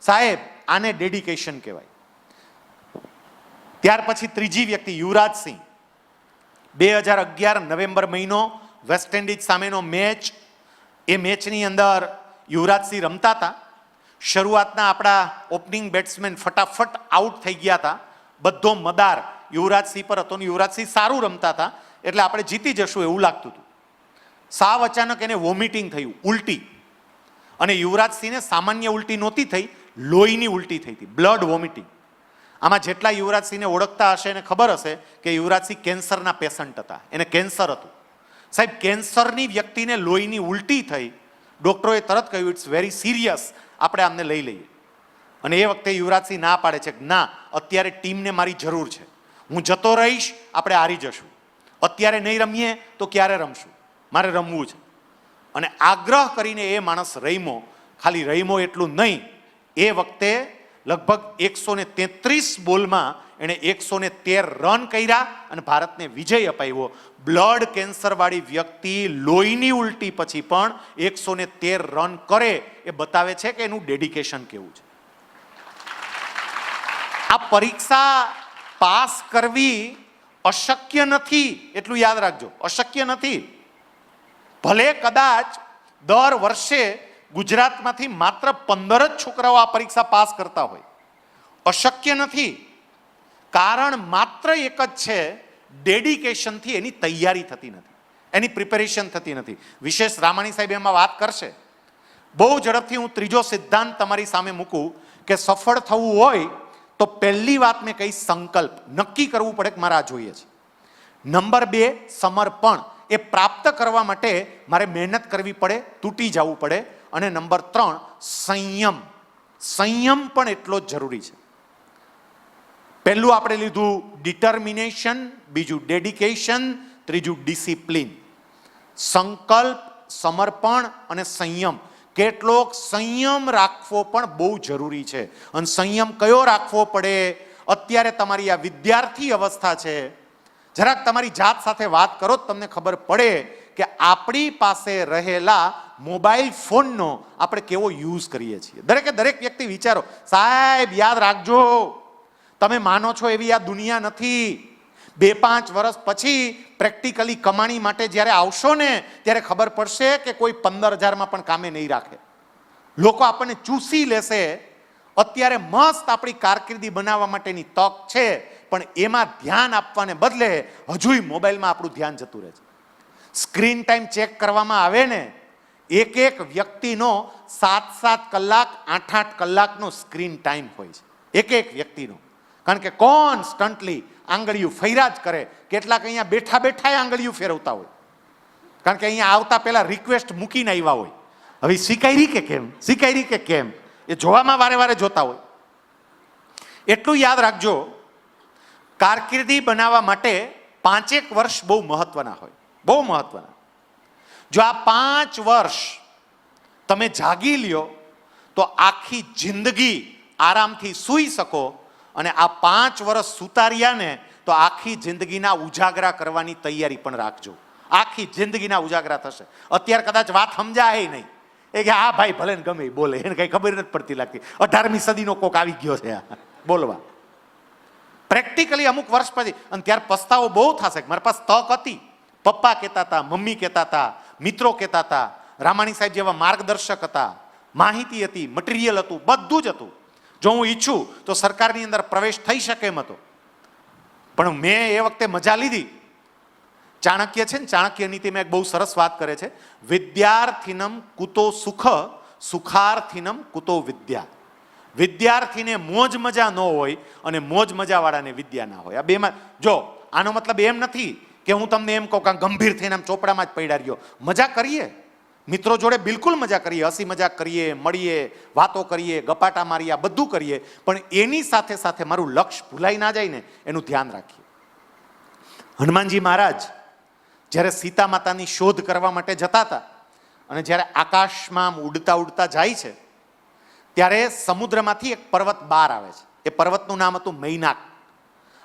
સાહેબ, આને ડેડિકેશન કહેવાય. ત્યાર પછી ત્રીજી વ્યક્તિ યુવરાજસિંહ. 2011 નવેમ્બર મહિનો વેસ્ટ ઇન્ડિઝ સામેનો મેચ. એ મેચની અંદર યુવરાજસિંહ રમતા હતા. શરૂઆતના આપણા ઓપનિંગ બેટ્સમેન ફટાફટ આઉટ થઈ ગયા હતા. બધો મદાર યુવરાજસિંહ પર હતો ને યુવરાજસિંહ સારું રમતા હતા એટલે આપણે જીતી જશું એવું લાગતું હતું. સાવ અચાનક એને વોમિટિંગ થયું, ઉલટી. અને યુવરાજસિંહને સામાન્ય ઉલટી નહોતી થઈ, લોહીની ઉલટી થઈ હતી, બ્લડ વોમિટિંગ. આમાં જેટલા યુવરાજસિંહને ઓળખતા હશે એને ખબર હશે કે યુવરાજસિંહ કેન્સરના પેશન્ટ હતા, એને કેન્સર હતું. સાહેબ, કેન્સરની વ્યક્તિને લોહીની ઉલટી થઈ, ડૉક્ટરોએ તરત કહ્યું ઇટ્સ વેરી સિરિયસ, આપણે આમને લઈ લઈએ. અને એ વખતે યુવરાજસિંહ ના પાડે છે કે ના, અત્યારે ટીમને મારી જરૂર છે, હું જતો રહીશ, આપણે હારી જશું, અત્યારે નહીં રમીએ તો ક્યારે રમશું, મારે રમવું છે. અને આગ્રહ કરીને એ માણસ રમ્યો. ખાલી રમ્યો એટલું નહીં, એ વખતે લગભગ 133 બોલમાં એણે 113 રન કર્યા અને ભારતને વિજય અપાવ્યો. બ્લડ કેન્સરવાળી વ્યક્તિ લોહીની ઉલટી પછી પણ 113 રન કરે એ બતાવે છે કે એનું ડેડિકેશન કેવું છે. આ પરીક્ષા પાસ કરવી અશક્ય નથી, એટલું યાદ રાખજો, અશક્ય નથી. ભલે કદાચ દર વર્ષે ગુજરાતમાંથી માત્ર 15 જ છોકરાઓ આ પરીક્ષા પાસ કરતા હોય, અશક્ય નથી. કારણ માત્ર એક જ છે, ડેડિકેશનથી એની તૈયારી થતી નથી, એની પ્રિપેરેશન થતી નથી. વિશેષ રામાણી સાહેબ એમાં વાત કરશે. બહુ ઝડપથી હું ત્રીજો સિદ્ધાંત તમારી સામે મૂકું કે સફળ થવું હોય તો પહેલી વાત મેં કહી, સંકલ્પ નક્કી કરવું પડે કે મારે આ જોઈએ છે. નંબર 2, સમર્પણ. એ પ્રાપ્ત કરવા માટે મારે મહેનત કરવી પડે, તૂટી જવું પડે. અને નંબર 3, સંયમ. સંયમ પણ એટલો જ જરૂરી છે. પહેલું આપણે લીધું ડિટર્મિનેશન, બીજું ડેડિકેશન, ત્રીજું ડિસિપ્લિન. સંકલ્પ, સમર્પણ અને સંયમ. કેટલોક સંયમ રાખવો પણ બહુ જરૂરી છે. અને સંયમ કયો રાખવો પડે? અત્યારે તમારી આ વિદ્યાર્થી અવસ્થા છે, જરાક તમારી જાત સાથે વાત કરો તમને ખબર પડે કે આપણી પાસે રહેલા મોબાઈલ ફોનનો આપણે કેવો યુઝ કરીએ છીએ. દરેક વ્યક્તિ વિચારો, સાહેબ યાદ રાખજો, તમે માનો છો એવી આ દુનિયા નથી. 2-5 વર્ષ પછી પ્રેક્ટિકલી કમાણી માટે જ્યારે આવશો ને ત્યારે ખબર પડશે કે કોઈ 15,000માં પણ કામે નહીં રાખે. લોકો આપણને ચૂસી લેશે. અત્યારે મસ્ત આપણી કારકિર્દી બનાવવા માટેની તક છે, પણ એમાં ધ્યાન આપવાને બદલે હજુય મોબાઈલમાં આપણું ધ્યાન જતું રહે છે. સ્ક્રીન ટાઈમ ચેક કરવામાં આવે ને, એક એક વ્યક્તિનો 7-7 કલાક 8-8 કલાકનો સ્ક્રીન ટાઈમ હોય છે, એક એક વ્યક્તિનો. કારણ કે કોન્સ્ટન્ટલી આંગળીઓ ફેર્યા જ કરે. કેટલાક અહીંયા બેઠા બેઠા આંગળીઓ ફેરવતા હોય, કારણ કે અહીંયા આવતા પહેલા રિક્વેસ્ટ મૂકીને આવ્યા હોય. હવે શીખાયરી કે કેમ, શીખાયરી કે કેમ, એ જોવામાં વારે વારે જોતા હોય. એટલું યાદ રાખજો, કારકિર્દી બનાવવા માટે 5 વર્ષ બહુ મહત્વના હોય, બહુ મહત્વના. જો આ 5 વર્ષ તમે જાગી લ્યો તો આખી જિંદગી આરામથી સૂઈ શકો, અને આ 5 વર્ષ સુતાર્યા ને તો આખી જિંદગીના ઉજાગરા કરવાની તૈયારી પણ રાખજો. આખી જિંદગીના ઉજાગરા થશે. અત્યારે કદાચ વાત સમજાય નહીં, એ કે હા ભાઈ ભલે ને ગમે બોલે, એને કઈ ખબર નથી પડતી લાગતી. 18મી સદીનો કોક આવી ગયો છે બોલવા. પ્રેક્ટિકલી અમુક વર્ષ પછી, અને ત્યારે પસ્તાવો બહુ થશે કે મારી પાસે તક હતી. પપ્પા કહેતા હતા, મમ્મી કહેતા હતા, મિત્રો કહેતા હતા, રામાણી સાહેબ જેવા માર્ગદર્શક હતા, માહિતી હતી, મટીરિયલ હતું, બધું જ હતું. જો હું ઈચ્છું તો સરકારની અંદર પ્રવેશ થઈ શકે એમ હતો, પણ મેં એ વખતે મજા લીધી. ચાણક્ય છે ને, ચાણક્ય નીતિમાં એક બહુ સરસ વાત કરે છે, વિદ્યાર્થિનમ કુતો સુખ, સુખાર્થિનમ કુતો વિદ્યા. વિદ્યાર્થીને મોજ મજા ન હોય અને મોજ મજા વાળાને વિદ્યા ના હોય. આ બેમાં જો, આનો મતલબ એમ નથી કે હું તમને એમ કહું કે ગંભીર થઈને આમ ચોપડામાં જ પડ્યા રહ્યો. મજા કરીએ, મિત્રો જોડે બિલકુલ મજા કરીએ, હસી મજાક કરીએ, મળીએ, વાતો કરીએ, ગપાટા મારીએ, આ બધું કરીએ, પણ એની સાથે સાથે મારું લક્ષ્ય ભૂલાઈ ના જાય ને એનું ધ્યાન રાખીએ. હનુમાનજી મહારાજ જ્યારે સીતા માતાની શોધ કરવા માટે જતા હતા, અને જ્યારે આકાશમાં ઉડતા ઉડતા જાય છે, ત્યારે સમુદ્રમાંથી એક પર્વત બહાર આવે છે. એ પર્વતનું નામ હતું મૈનાક.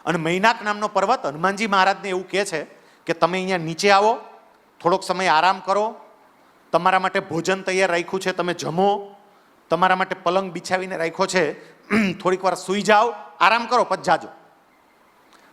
અને મૈનાક નામનો પર્વત હનુમાનજી મહારાજને એવું કહે છે કે તમે અહીંયા નીચે આવો, થોડોક સમય આરામ કરો, તમારા માટે ભોજન તૈયાર રાખ્યું છે, તમે જમો, તમારા માટે પલંગ બિછાવીને રાખ્યો છે, થોડીક વાર સૂઈ જાઓ, આરામ કરો, પછી જાજો.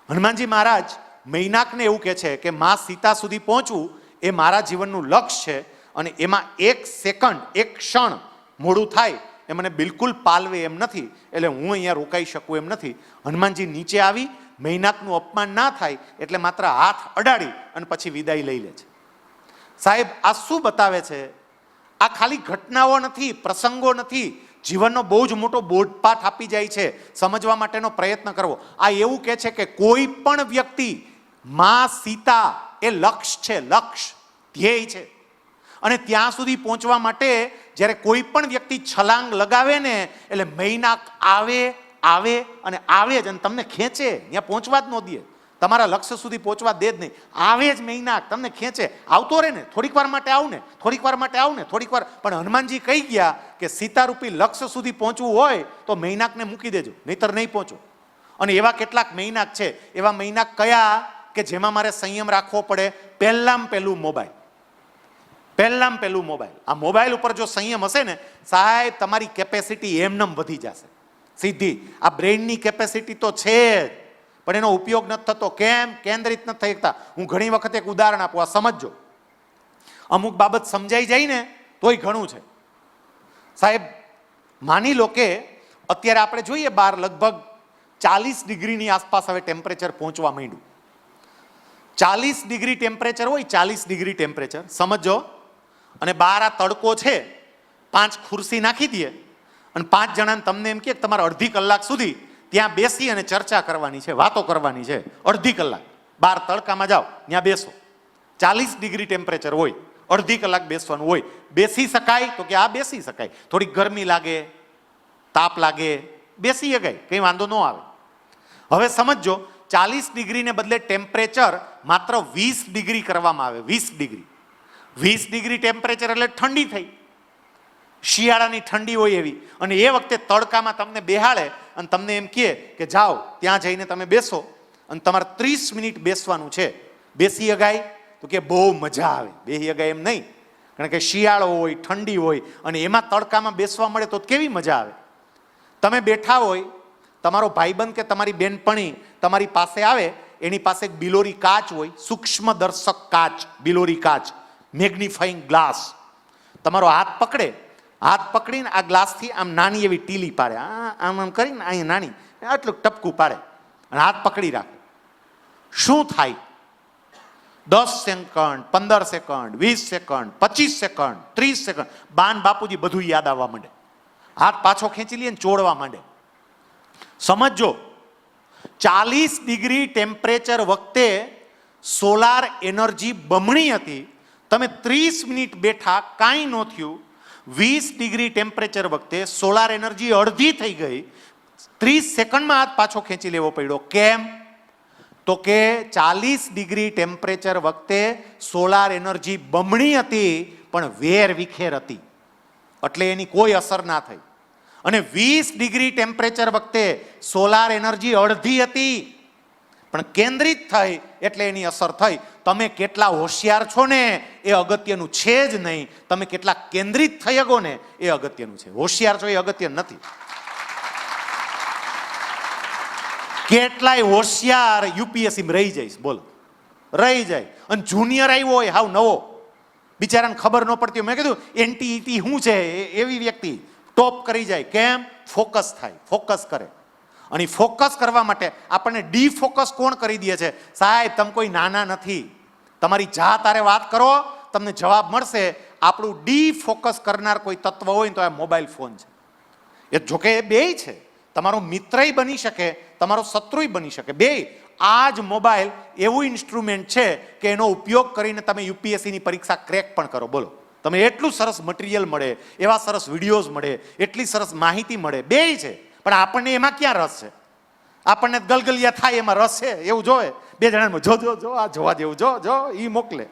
હનુમાનજી મહારાજ મૈનાકને એવું કહે છે કે માં સીતા સુધી પહોંચવું એ મારા જીવનનું લક્ષ્ય છે, અને એમાં 1 સેકન્ડ 1 ક્ષણ મોડું થાય એ મને બિલકુલ પાલવે એમ નથી, એટલે હું અહીંયા રોકાઈ શકું એમ નથી. હનુમાનજી નીચે આવી મૈનાકનું અપમાન ના થાય એટલે માત્ર હાથ અડાડી અને પછી વિદાય લઈ લે છે. સાહેબ, આ શું બતાવે છે? આ ખાલી ઘટનાઓ નથી, પ્રસંગો નથી, જીવનનો બહુ જ મોટો બોધપાઠ આપી જાય છે. સમજવા માટેનો પ્રયત્ન કરવો. આ એવું કહે છે કે કોઈ પણ વ્યક્તિ, માં સીતા એ લક્ષ્ય છે, લક્ષ્ય, ધ્યેય છે. અને ત્યાં સુધી પહોંચવા માટે જ્યારે કોઈ પણ વ્યક્તિ છલાંગ લગાવે ને એટલે મૈનાક આવે આવે અને આવે જ, અને તમને ખેંચે, ત્યાં પહોંચવા જ ન દે, તમારા લક્ષ્ય સુધી પહોંચવા દે જ નહીં. આવે જ મૈનાક, તમને ખેંચે, આવતો રહે ને, થોડીક વાર માટે આવ ને, થોડીક વાર માટે આવ ને, થોડીક વાર. પણ હનુમાનજી કહી ગયા કે સીતારૂપી લક્ષ્ય સુધી પહોંચવું હોય તો મૈનાકને મૂકી દેજો, નહીતર નહીં પહોંચો. અને એવા કેટલાક મૈનાક છે. એવા મૈનાક કયા કે જેમાં મારે સંયમ રાખવો પડે? પહેલામાં પહેલું મોબાઈલ. પહેલામાં પહેલું મોબાઈલ. આ મોબાઈલ ઉપર જો સંયમ હશે ને સાહેબ, તમારી કેપેસિટી એમનેમ વધી જશે સીધી. આ બ્રેઇનની કેપેસિટી તો છે જ, પણ એનો ઉપયોગ નથી થતો. કેમ? કેન્દ્રિત નથી થઈ શકતા. હું ઘણી વખત એક ઉદાહરણ આપું, આ સમજજો. અમુક બાબત સમજાઈ જાય ને તોય ઘણું છે. સાહેબ, માની લો કે અત્યારે આપણે જોઈએ બહાર લગભગ 40 ડિગ્રીની આસપાસ હવે ટેમ્પરેચર પહોંચવા માંડ્યું. 40 ડિગ્રી ટેમ્પરેચર હોય, 40 ડિગ્રી ટેમ્પરેચર સમજો. અને બહાર આ તડકો છે, 5 ખુરશી નાખી દઈએ અને 5 જણાને તમને એમ કે તમારે અડધી કલાક સુધી ત્યાં બેસી અને ચર્ચા કરવાની છે, વાતો કરવાની છે. અડધી કલાક બહાર તડકામાં જાઓ, ત્યાં બેસો. 40 ડિગ્રી ટેમ્પરેચર હોય, અડધી કલાક બેસવાનું હોય. બેસી શકાય? તો કે આ બેસી શકાય. થોડીક ગરમી લાગે, તાપ લાગે, બેસી શકાય, કંઈ વાંધો ન આવે. હવે સમજો, 40 ડિગ્રીને બદલે ટેમ્પરેચર માત્ર 20 ડિગ્રી કરવામાં આવે. 20 ડિગ્રી. 20 ડિગ્રી ટેમ્પરેચર એટલે ઠંડી થઈ, શિયાળાની ઠંડી હોય એવી. અને એ વખતે તડકામાં તમને બેહાડે અને તમને એમ કહે કે જાઓ ત્યાં જઈને તમે બેસો, અને તમારે 30 મિનિટ બેસવાનું છે. બેસી શકાય? તો કે બહુ મજા આવે. બેસી શકાય એમ નહીં, કારણ કે શિયાળો હોય, ઠંડી હોય, અને એમાં તડકામાં બેસવા મળે તો કેવી મજા આવે. તમે બેઠા હોય, તમારો ભાઈબંધ કે તમારી બેનપણી તમારી પાસે આવે, એની પાસે એક બિલોરી કાચ હોય, સૂક્ષ્મ દર્શક કાચ, બિલોરી કાચ, મેગ્નિફાઈંગ ગ્લાસ. તમારો હાથ પકડે, હાથ પકડીને આ ગ્લાસથી આમ નાની એવી ટીલી પાડે, આમ આમ કરીને અહીંયા નાની આટલું ટપકું પાડે અને હાથ પકડી રાખે. શું થાય? 10 second, 15 second, 20 second, 25 second, 30 second, બાન બાપુજી બધું યાદ આવવા માંડે. હાથ પાછો ખેંચી લે ને ચોડવા માંડે. સમજો, 40 ડિગ્રી ટેમ્પરેચર વખતે સોલાર એનર્જી બમણી હતી. તમે 30 મિનિટ બેઠા, કાંઈ ન થયું. 20 ડિગ્રી ટેમ્પરેચર વખતે સોલાર એનર્જી અડધી થઈ ગઈ. 30 સેકન્ડમાં હાથ પાછો ખેંચી લેવો પડ્યો. કેમ? તો કે 40 ડિગ્રી ટેમ્પરેચર વખતે સોલાર એનર્જી બમણી હતી પણ વેર વિખેર હતી, એટલે એની કોઈ અસર ના થઈ. અને 20 ડિગ્રી ટેમ્પરેચર વખતે સોલાર એનર્જી અડધી હતી પણ કેન્દ્રિત થઈ એટલે એની અસર થઈ. તમે કેટલા હોશિયાર છો ને એ અગત્યનું છે જ નહીં, તમે કેટલા કેન્દ્રિત થઈ શકો ને એ અગત્યનું છે. હોશિયાર છો એ અગત્ય નથી. કેટલાય હોશિયાર યુપીએસસીમાં રહી જઈશ, બોલો, રહી જાય. અને જુનિયર આવ્યો હોય હાવ નવો, બિચારાને ખબર ન પડતી હોય, મેં કીધું એનટીઈટી શું છે, એવી વ્યક્તિ ટોપ કરી જાય. કેમ? ફોકસ થાય, ફોકસ કરે. અને ફોકસ કરવા માટે આપણને ડીફોકસ કોણ કરી દે છે? સાહેબ, તમે કોઈ નાના નથી, તમારી જાત હારે વાત કરો, તમને જવાબ મળશે. આપણું ડીફોકસ કરનાર કોઈ તત્વ હોય તો આ મોબાઈલ ફોન છે. એ જોકે એ બેય છે, તમારો મિત્રય બની શકે, તમારો શત્રુય બની શકે, બે. આ જ મોબાઈલ એવું ઇન્સ્ટ્રુમેન્ટ છે કે એનો ઉપયોગ કરીને તમે યુપીએસસીની પરીક્ષા ક્રેક પણ કરો. બોલો, તમે એટલું સરસ મટીરિયલ મળે, એવા સરસ વિડીયોઝ મળે, એટલી સરસ માહિતી મળે, બેય છે. પણ આપણને એમાં ક્યાં રસ છે? આપણને ગલગલિયા થાય એમાં રસ છે, એવું જોવે. બે જણામાં જો જો જો આ જોવા જેવું, જો જો ઈ મોકલે.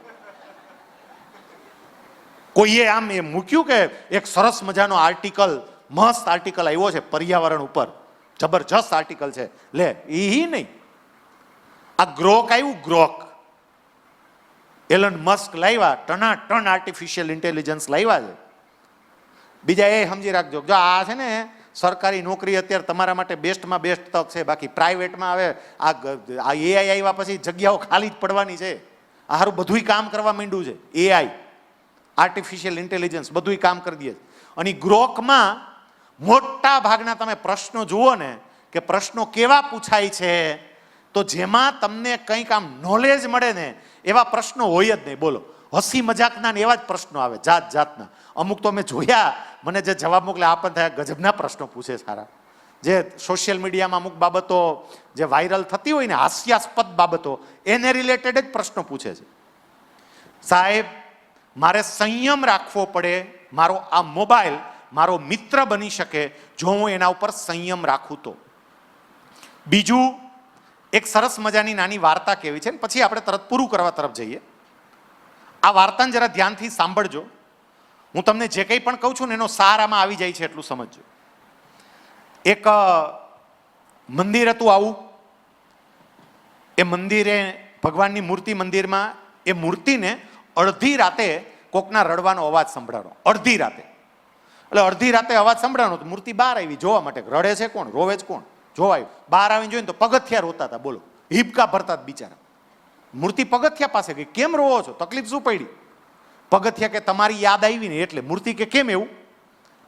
કોઈએ આમ એ મૂક્યું કે એક સરસ મજાનો આર્ટિકલ, મસ્ત આર્ટિકલ આવ્યો છે પર્યાવરણ ઉપર, જબરજસ્ત આર્ટિકલ છે, લે ઈ નહીં. આ ગ્રોક આવ્યું, ગ્રોક એલન મસ્ક લાવ્યા, ટનાટન આર્ટિફિશિયલ ઇન્ટેલિજન્સ લાવ્યા છે. બીજા એ સમજી રાખજો, જો આ છે ને સરકારી નોકરી અત્યારે તમારા માટે બેસ્ટમાં બેસ્ટ તક છે. બાકી પ્રાઇવેટમાં હવે આ એઆઈ આવ્યા પછી જગ્યાઓ ખાલી જ પડવાની છે. આ સારું બધુંય કામ કરવા માંડ્યું છે. એઆઈ, આર્ટિફિશિયલ ઇન્ટેલિજન્સ બધુંય કામ કરી દે છે. અને ગ્રોકમાં મોટા ભાગના તમે પ્રશ્નો જુઓ ને, કે પ્રશ્નો કેવા પૂછાય છે, તો જેમાં તમને કંઈક આમ નોલેજ મળે ને એવા પ્રશ્નો હોય જ નહીં. બોલો, હસી મજાકના ને એવા જ પ્રશ્નો આવે, જાત જાતના. અમુક તો મેં જોયા, મને જે જવાબ મોકલે આપણને થયા ગજબના પ્રશ્નો પૂછે સારા. જે સોશિયલ મીડિયામાં અમુક બાબતો જે વાયરલ થતી હોય ને, હાસ્યાસ્પદ બાબતો, એને રિલેટેડ જ પ્રશ્નો પૂછે છે. સાહેબ, મારે સંયમ રાખવો પડે. મારો આ મોબાઈલ મારો મિત્ર બની શકે જો હું એના ઉપર સંયમ રાખું તો. બીજું, એક સરસ મજાની નાની વાર્તા કેવી છે, પછી આપણે તરત પૂરું કરવા તરફ જઈએ. આ વાર્તાને જરા ધ્યાનથી સાંભળજો. હું તમને જે કંઈ પણ કહું છું ને એનો સાર આમાં આવી જાય છે, એટલું સમજજો. એક મંદિર હતું આવું. એ મંદિરે ભગવાનની મૂર્તિ મંદિરમાં, એ મૂર્તિને અડધી રાતે કોકના રડવાનો અવાજ સંભળાયો. અડધી રાતે, એટલે અડધી રાતે અવાજ સંભળાયો તો મૂર્તિ બહાર આવી જોવા માટે. રડે છે કોણ, રોવે છે કોણ, જોવા આવ્યું. બહાર આવીને જોઈને તો પગથિયા રોતા હતા. બોલો, હિબકા ભરતા બિચારા. મૂર્તિ પગથિયા પાસે ગઈ, કેમ રોવો છો, તકલીફ શું પડી? પગથિયા કે તમારી યાદ આવી ને એટલે. મૂર્તિ કે કેમ એવું?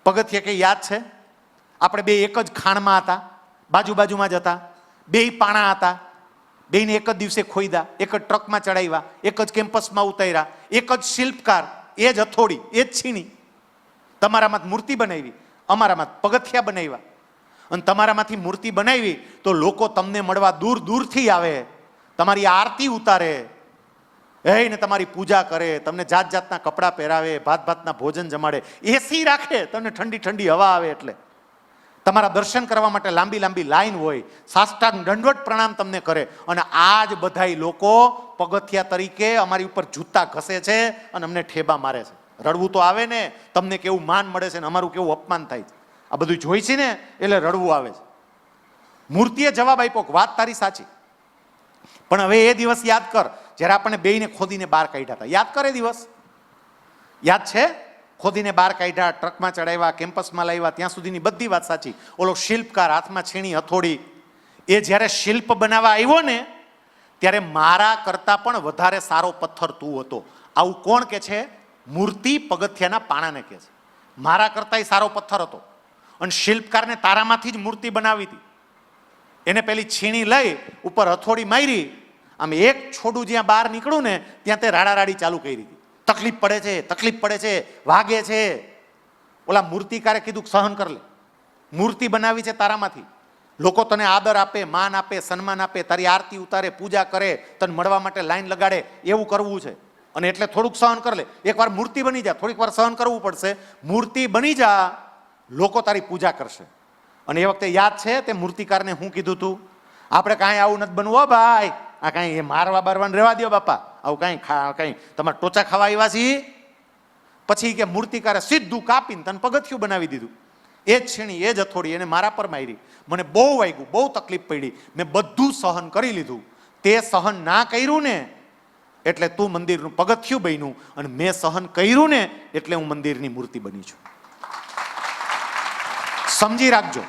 પગથિયા કે યાદ છે, આપણે બે એક જ ખાણમાં હતા, બાજુમાં જ હતા, બેય પાણા હતા, બેયને એક જ દિવસે ખોઈદા, એક જ ટ્રકમાં ચડાવ્યા, એક જ કેમ્પસમાં ઉતાર્યા, એક જ શિલ્પકાર, એ જ હથોડી, એ જ છીણી. તમારામાં મૂર્તિ બનાવી, અમારામાં પગથિયા બનાવ્યા. અને તમારામાંથી મૂર્તિ બનાવી તો લોકો તમને મળવા દૂર દૂરથી આવે, તમારી આરતી ઉતારે, ને તમારી પૂજા કરે, તમને જાત જાતના કપડાં પહેરાવે, ભાત ભાતના ભોજન જમાડે, એસી રાખે, તમને ઠંડી ઠંડી હવા આવે. એટલે તમારા દર્શન કરવા માટે લાંબી લાંબી લાઈન હોય, સાષ્ટાંગ દંડવત પ્રણામ તમને કરે. અને આ જ બધાય લોકો પગથિયા તરીકે અમારી ઉપર જૂતા ઘસે છે અને અમને ઠેબા મારે છે. રડવું તો આવે ને, તમને કેવું માન મળે છે ને અમારું કેવું અપમાન થાય છે. આ બધું જોઈ છે ને એટલે રડવું આવે છે. મૂર્તિએ જવાબ આપ્યો કે વાત તારી સાચી, પણ હવે એ દિવસ યાદ કર જ્યારે આપણને બેયને ખોદીને બહાર કાઢ્યા હતા. યાદ કર એ દિવસ? યાદ છે? ખોદીને બહાર કાઢ્યા, ટ્રકમાં ચડાવ્યા, કેમ્પસમાં લાવ્યા, ત્યાં સુધીની બધી વાત સાચી. ઓલો શિલ્પકાર હાથમાં છીણી હથોડી, એ જ્યારે શિલ્પ બનાવવા આવ્યો ને ત્યારે મારા કરતાં પણ વધારે સારો પથ્થર તું હતો. આવું કોણ કે છે? મૂર્તિ પગથિયાના પાણાને કહે છે. મારા કરતાંય સારો પથ્થર હતો અને શિલ્પકારને તારામાંથી જ મૂર્તિ બનાવી હતી. એને પેલી છીણી લઈ ઉપર હથોડી મારી, આમ એક છોડું જ્યાં બહાર નીકળ્યું ને ત્યાં તે રાડારાડી ચાલુ કરી હતી. તકલીફ પડે છે, તકલીફ પડે છે, વાગે છે. ઓલા મૂર્તિકારે કીધું સહન કર લે, મૂર્તિ બનાવી છે તારામાંથી. લોકો તને આદર આપે, માન આપે, સન્માન આપે, તારી આરતી ઉતારે, પૂજા કરે, તને મળવા માટે લાઈન લગાડે, એવું કરવું છે. અને એટલે થોડુંક સહન કર લે. એકવાર મૂર્તિ બની જા, થોડીક વાર સહન કરવું પડશે. મૂર્તિ બની જા, લોકો તારી પૂજા કરશે. અને એ વખતે યાદ છે તે મૂર્તિકારને હું કીધું તું? આપણે કાંઈ આવું નથી બનવું હો ભાઈ, આ કાંઈ મારવા બારવાને રહેવા દો બાપા, આવું કાંઈ તમારે ટોચા ખાવા આવ્યા છીએ? પછી કે મૂર્તિકારે સીધું કાપીને તને પગથિયું બનાવી દીધું. એ જ છીણી, એ જ હથોડી એને મારા પર મારી. મને બહુ વાગ્યું, બહુ તકલીફ પડી, મેં બધું સહન કરી લીધું. તે સહન ના કર્યું ને એટલે તું મંદિરનું પગથિયું બન્યું, અને મેં સહન કર્યું ને એટલે હું મંદિરની મૂર્તિ બની છું. સમજી રાખજો.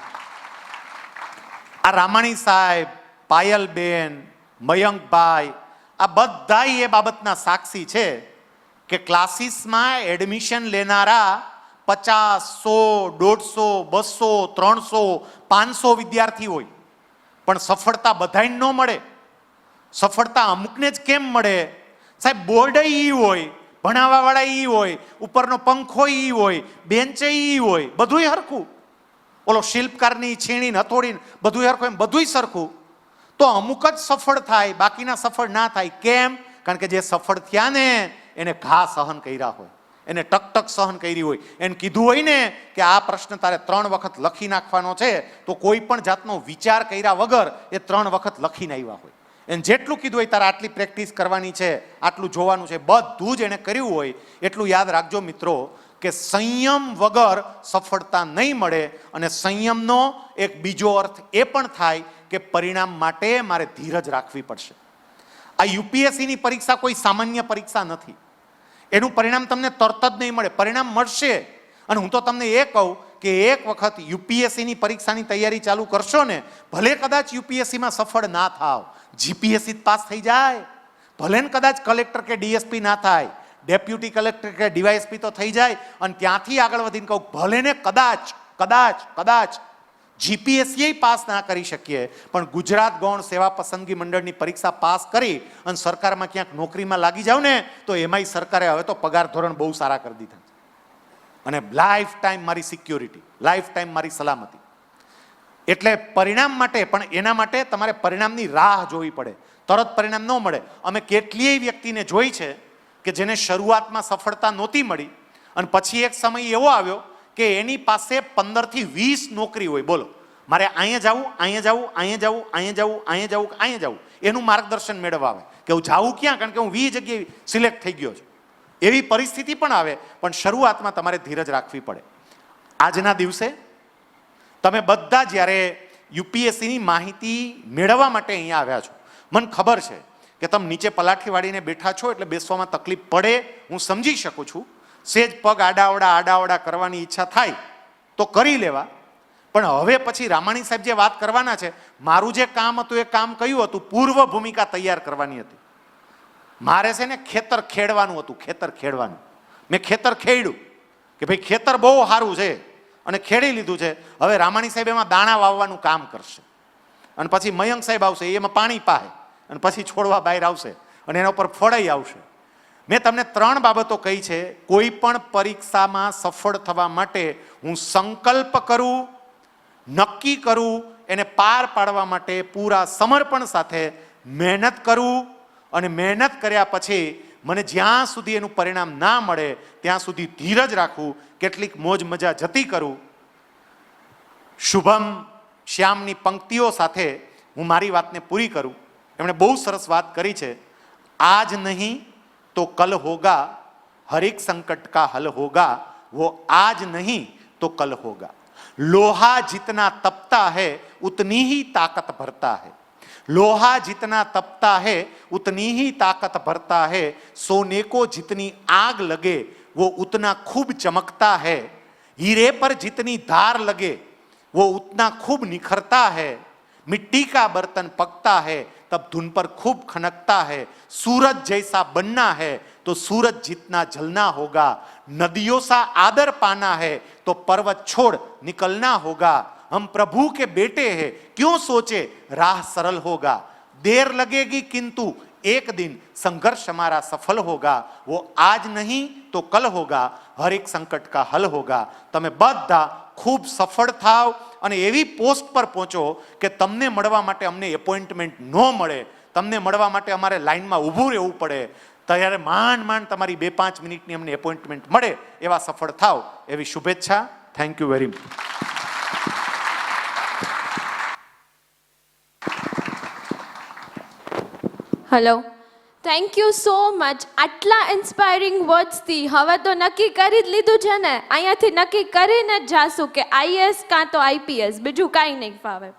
આ રામાણી સાહેબ, પાયલબેન, મયંકભાઈ, આ બધાય એ બાબતના સાક્ષી છે કે ક્લાસીસમાં એડમિશન લેનારા 50, 100, 150, 200, 300, 500 વિદ્યાર્થી હોય, પણ સફળતા બધાને ન મળે. સફળતા અમુકને જ કેમ મળે? સાહેબ, બોર્ડ ઈ હોય, ભણાવવા વાળા ઈ હોય, ઉપરનો પંખો ઈ હોય, બેન્ચ ઈ હોય, બધુંય હરખું. ઓલો શિલ્પકારની છીણી હથોડી બધું હરખું, એમ બધુંય સરખું. તો અમુક જ સફળ થાય, બાકીના સફળ ના થાય. કેમ? કારણ કે જે સફળ થયા ને એને ઘા સહન કર્યા હોય, એને ટકટક સહન કરી હોય. એને કીધું હોય ને કે આ પ્રશ્ન તારે 3 વખત લખી નાખવાનો છે, તો કોઈ પણ જાતનો વિચાર કર્યા વગર એ 3 વખત લખીને આવ્યા હોય. એને જેટલું કીધું હોય તારે આટલી પ્રેક્ટિસ કરવાની છે, આટલું જોવાનું છે, બધું જ એને કર્યું હોય. એટલું યાદ રાખજો મિત્રો કે સંયમ વગર સફળતા નહીં મળે. અને સંયમનો એક બીજો અર્થ એ પણ થાય કે પરિણામ માટે મારે ધીરજ રાખવી પડશે. આ યુપીએસસીની પરીક્ષા કોઈ સામાન્ય પરીક્ષા નથી. એનું પરિણામ તમને તરત જ નહીં મળે, પરિણામ મળશે. અને હું તો તમને એ કહું કે એક વખત યુપીએસસીની પરીક્ષાની તૈયારી ચાલુ કરશો ને, ભલે કદાચ યુપીએસસીમાં સફળ ના થાવ, જીપીએસસી પાસ થઈ જાય, ભલે ને કદાચ કલેક્ટર કે ડીએસપી ના થાય, ડેપ્યુટી કલેક્ટર કે ડીવાયએસપી તો થઈ જાય. અને ત્યાંથી આગળ વધીને કહું ભલે ને કદાચ જીપીએસસી પાસ ના કરી શકીએ, પણ ગુજરાત ગૌણ સેવા પસંદગી મંડળની પરીક્ષા પાસ કરી અને સરકારમાં ક્યાંક નોકરીમાં લાગી જાવ ને, તો એમાંય સરકારે હવે તો પગાર ધોરણ બહુ સારા કરી દીધા. અને લાઈફ ટાઈમ મારી સિક્યોરિટી, લાઈફ ટાઈમ મારી સલામતી. એટલે પરિણામ માટે પણ એના માટે તમારે પરિણામની રાહ જોવી પડે, તરત પરિણામ ન મળે. અમે કેટલીય વ્યક્તિને જોઈ છે કે જેને શરૂઆતમાં સફળતા નહોતી મળી અને પછી એક સમય એવો આવ્યો કે એની પાસે 15 થી 20 નોકરી હોય. બોલો, મારે અહીંયા જવું, અહીંયા જવું, અહીંયા જવું, અહીંયા જવું, અહીંયા જવું, અહીંયા જવું, એનું માર્ગદર્શન મેળવવા આવે કે હું જાઉં ક્યાં, કારણ કે હું 20 જગ્યાએ સિલેક્ટ થઈ ગયો છું. એવી પરિસ્થિતિ પણ આવે. પણ શરૂઆતમાં તમારે ધીરજ રાખવી પડે. આજના દિવસે તમે બધા જ્યારે યુપીએસસીની માહિતી મેળવવા માટે અહીંયા આવ્યા છો, મને ખબર છે કે તમે નીચે પલાઠી વાળીને બેઠા છો એટલે બેસવામાં તકલીફ પડે, હું સમજી શકું છું. સેજ પગ આડાવડા કરવાની ઈચ્છા થાય તો કરી લેવા. પણ હવે પછી રામાણી સાહેબ જે વાત કરવાના છે, મારું જે કામ હતું એ કામ કયું હતું? પૂર્વ ભૂમિકા તૈયાર કરવાની હતી. મારે છે ને ખેતર ખેડવાનું હતું, ખેતર ખેડવાનું. મેં ખેતર ખેડ્યું કે ભાઈ ખેતર બહુ સારું છે અને ખેડી લીધું છે. હવે રામાણી સાહેબ એમાં દાણા વાવવાનું કામ કરશે અને પછી મયંક સાહેબ આવશે, એમાં પાણી પાહે અને પછી છોડવા બહાર આવશે અને એના ઉપર ફળાઈ આવશે. મેં તમને 3 બાબતો કહી છે. કોઈ પણ પરીક્ષામાં સફળ થવા માટે હું સંકલ્પ કરું, નક્કી કરું, એને પાર પાડવા માટે પૂરા સમર્પણ સાથે મહેનત કરું અને મહેનત કર્યા પછી મને જ્યાં સુધી એનું પરિણામ ના મળે ત્યાં સુધી ધીરજ રાખવું, કેટલીક મોજ મજા જતી કરું. શુભમ શ્યામની પંક્તિઓ સાથે હું મારી વાતને પૂરી કરું. એમણે બહુ સરસ વાત કરી છે. આજ નહીં तो कल होगा, हर एक संकट का हल होगा, वो आज नहीं तो कल होगा. लोहा जितना तपता है उतनी ही ताकत भरता है. लोहा जितना तपता है उतनी ही ताकत भरता है. सोने को जितनी आग लगे वो उतना खूब चमकता है. हीरे पर जितनी धार लगे वो उतना खूब निखरता है. मिट्टी का बर्तन पकता है तब धुन पर खूब खनकता है, सूरज जैसा बनना है तो सूरज जितना जलना होगा, नदियों सा आदर पाना है तो पर्वत छोड़ निकलना होगा, हम प्रभु के बेटे हैं क्यों सोचे राह सरल होगा, देर लगेगी किंतु एक दिन संघर्ष हमारा सफल होगा, वो आज नहीं तो कल होगा, हर एक संकट का हल होगा। તમે બધા ખૂબ સફળ થાવ અને એવી પોસ્ટ પર પહોંચો કે તમને મળવા માટે અમને એપોઇન્ટમેન્ટ ન મળે, તમને મળવા માટે અમારે લાઈનમાં ઊભું રહેવું પડે, ત્યારે માંડ માંડ તમારી 2-5 મિનિટની અમને એપોઇન્ટમેન્ટ મળે એવા સફળ થાવ એવી શુભેચ્છા. Thank you very much. Hello, thank you so much. આટલા ઇન્સ્પાયરિંગ વર્ડ્સથી હવે તો નક્કી કરી જ લીધું છે ને, અહીંયાથી નક્કી કરીને જ જાશું કે આઈએએસ કાં તો આઈપીએસ, બીજું કાંઈ નહીં ફાવે.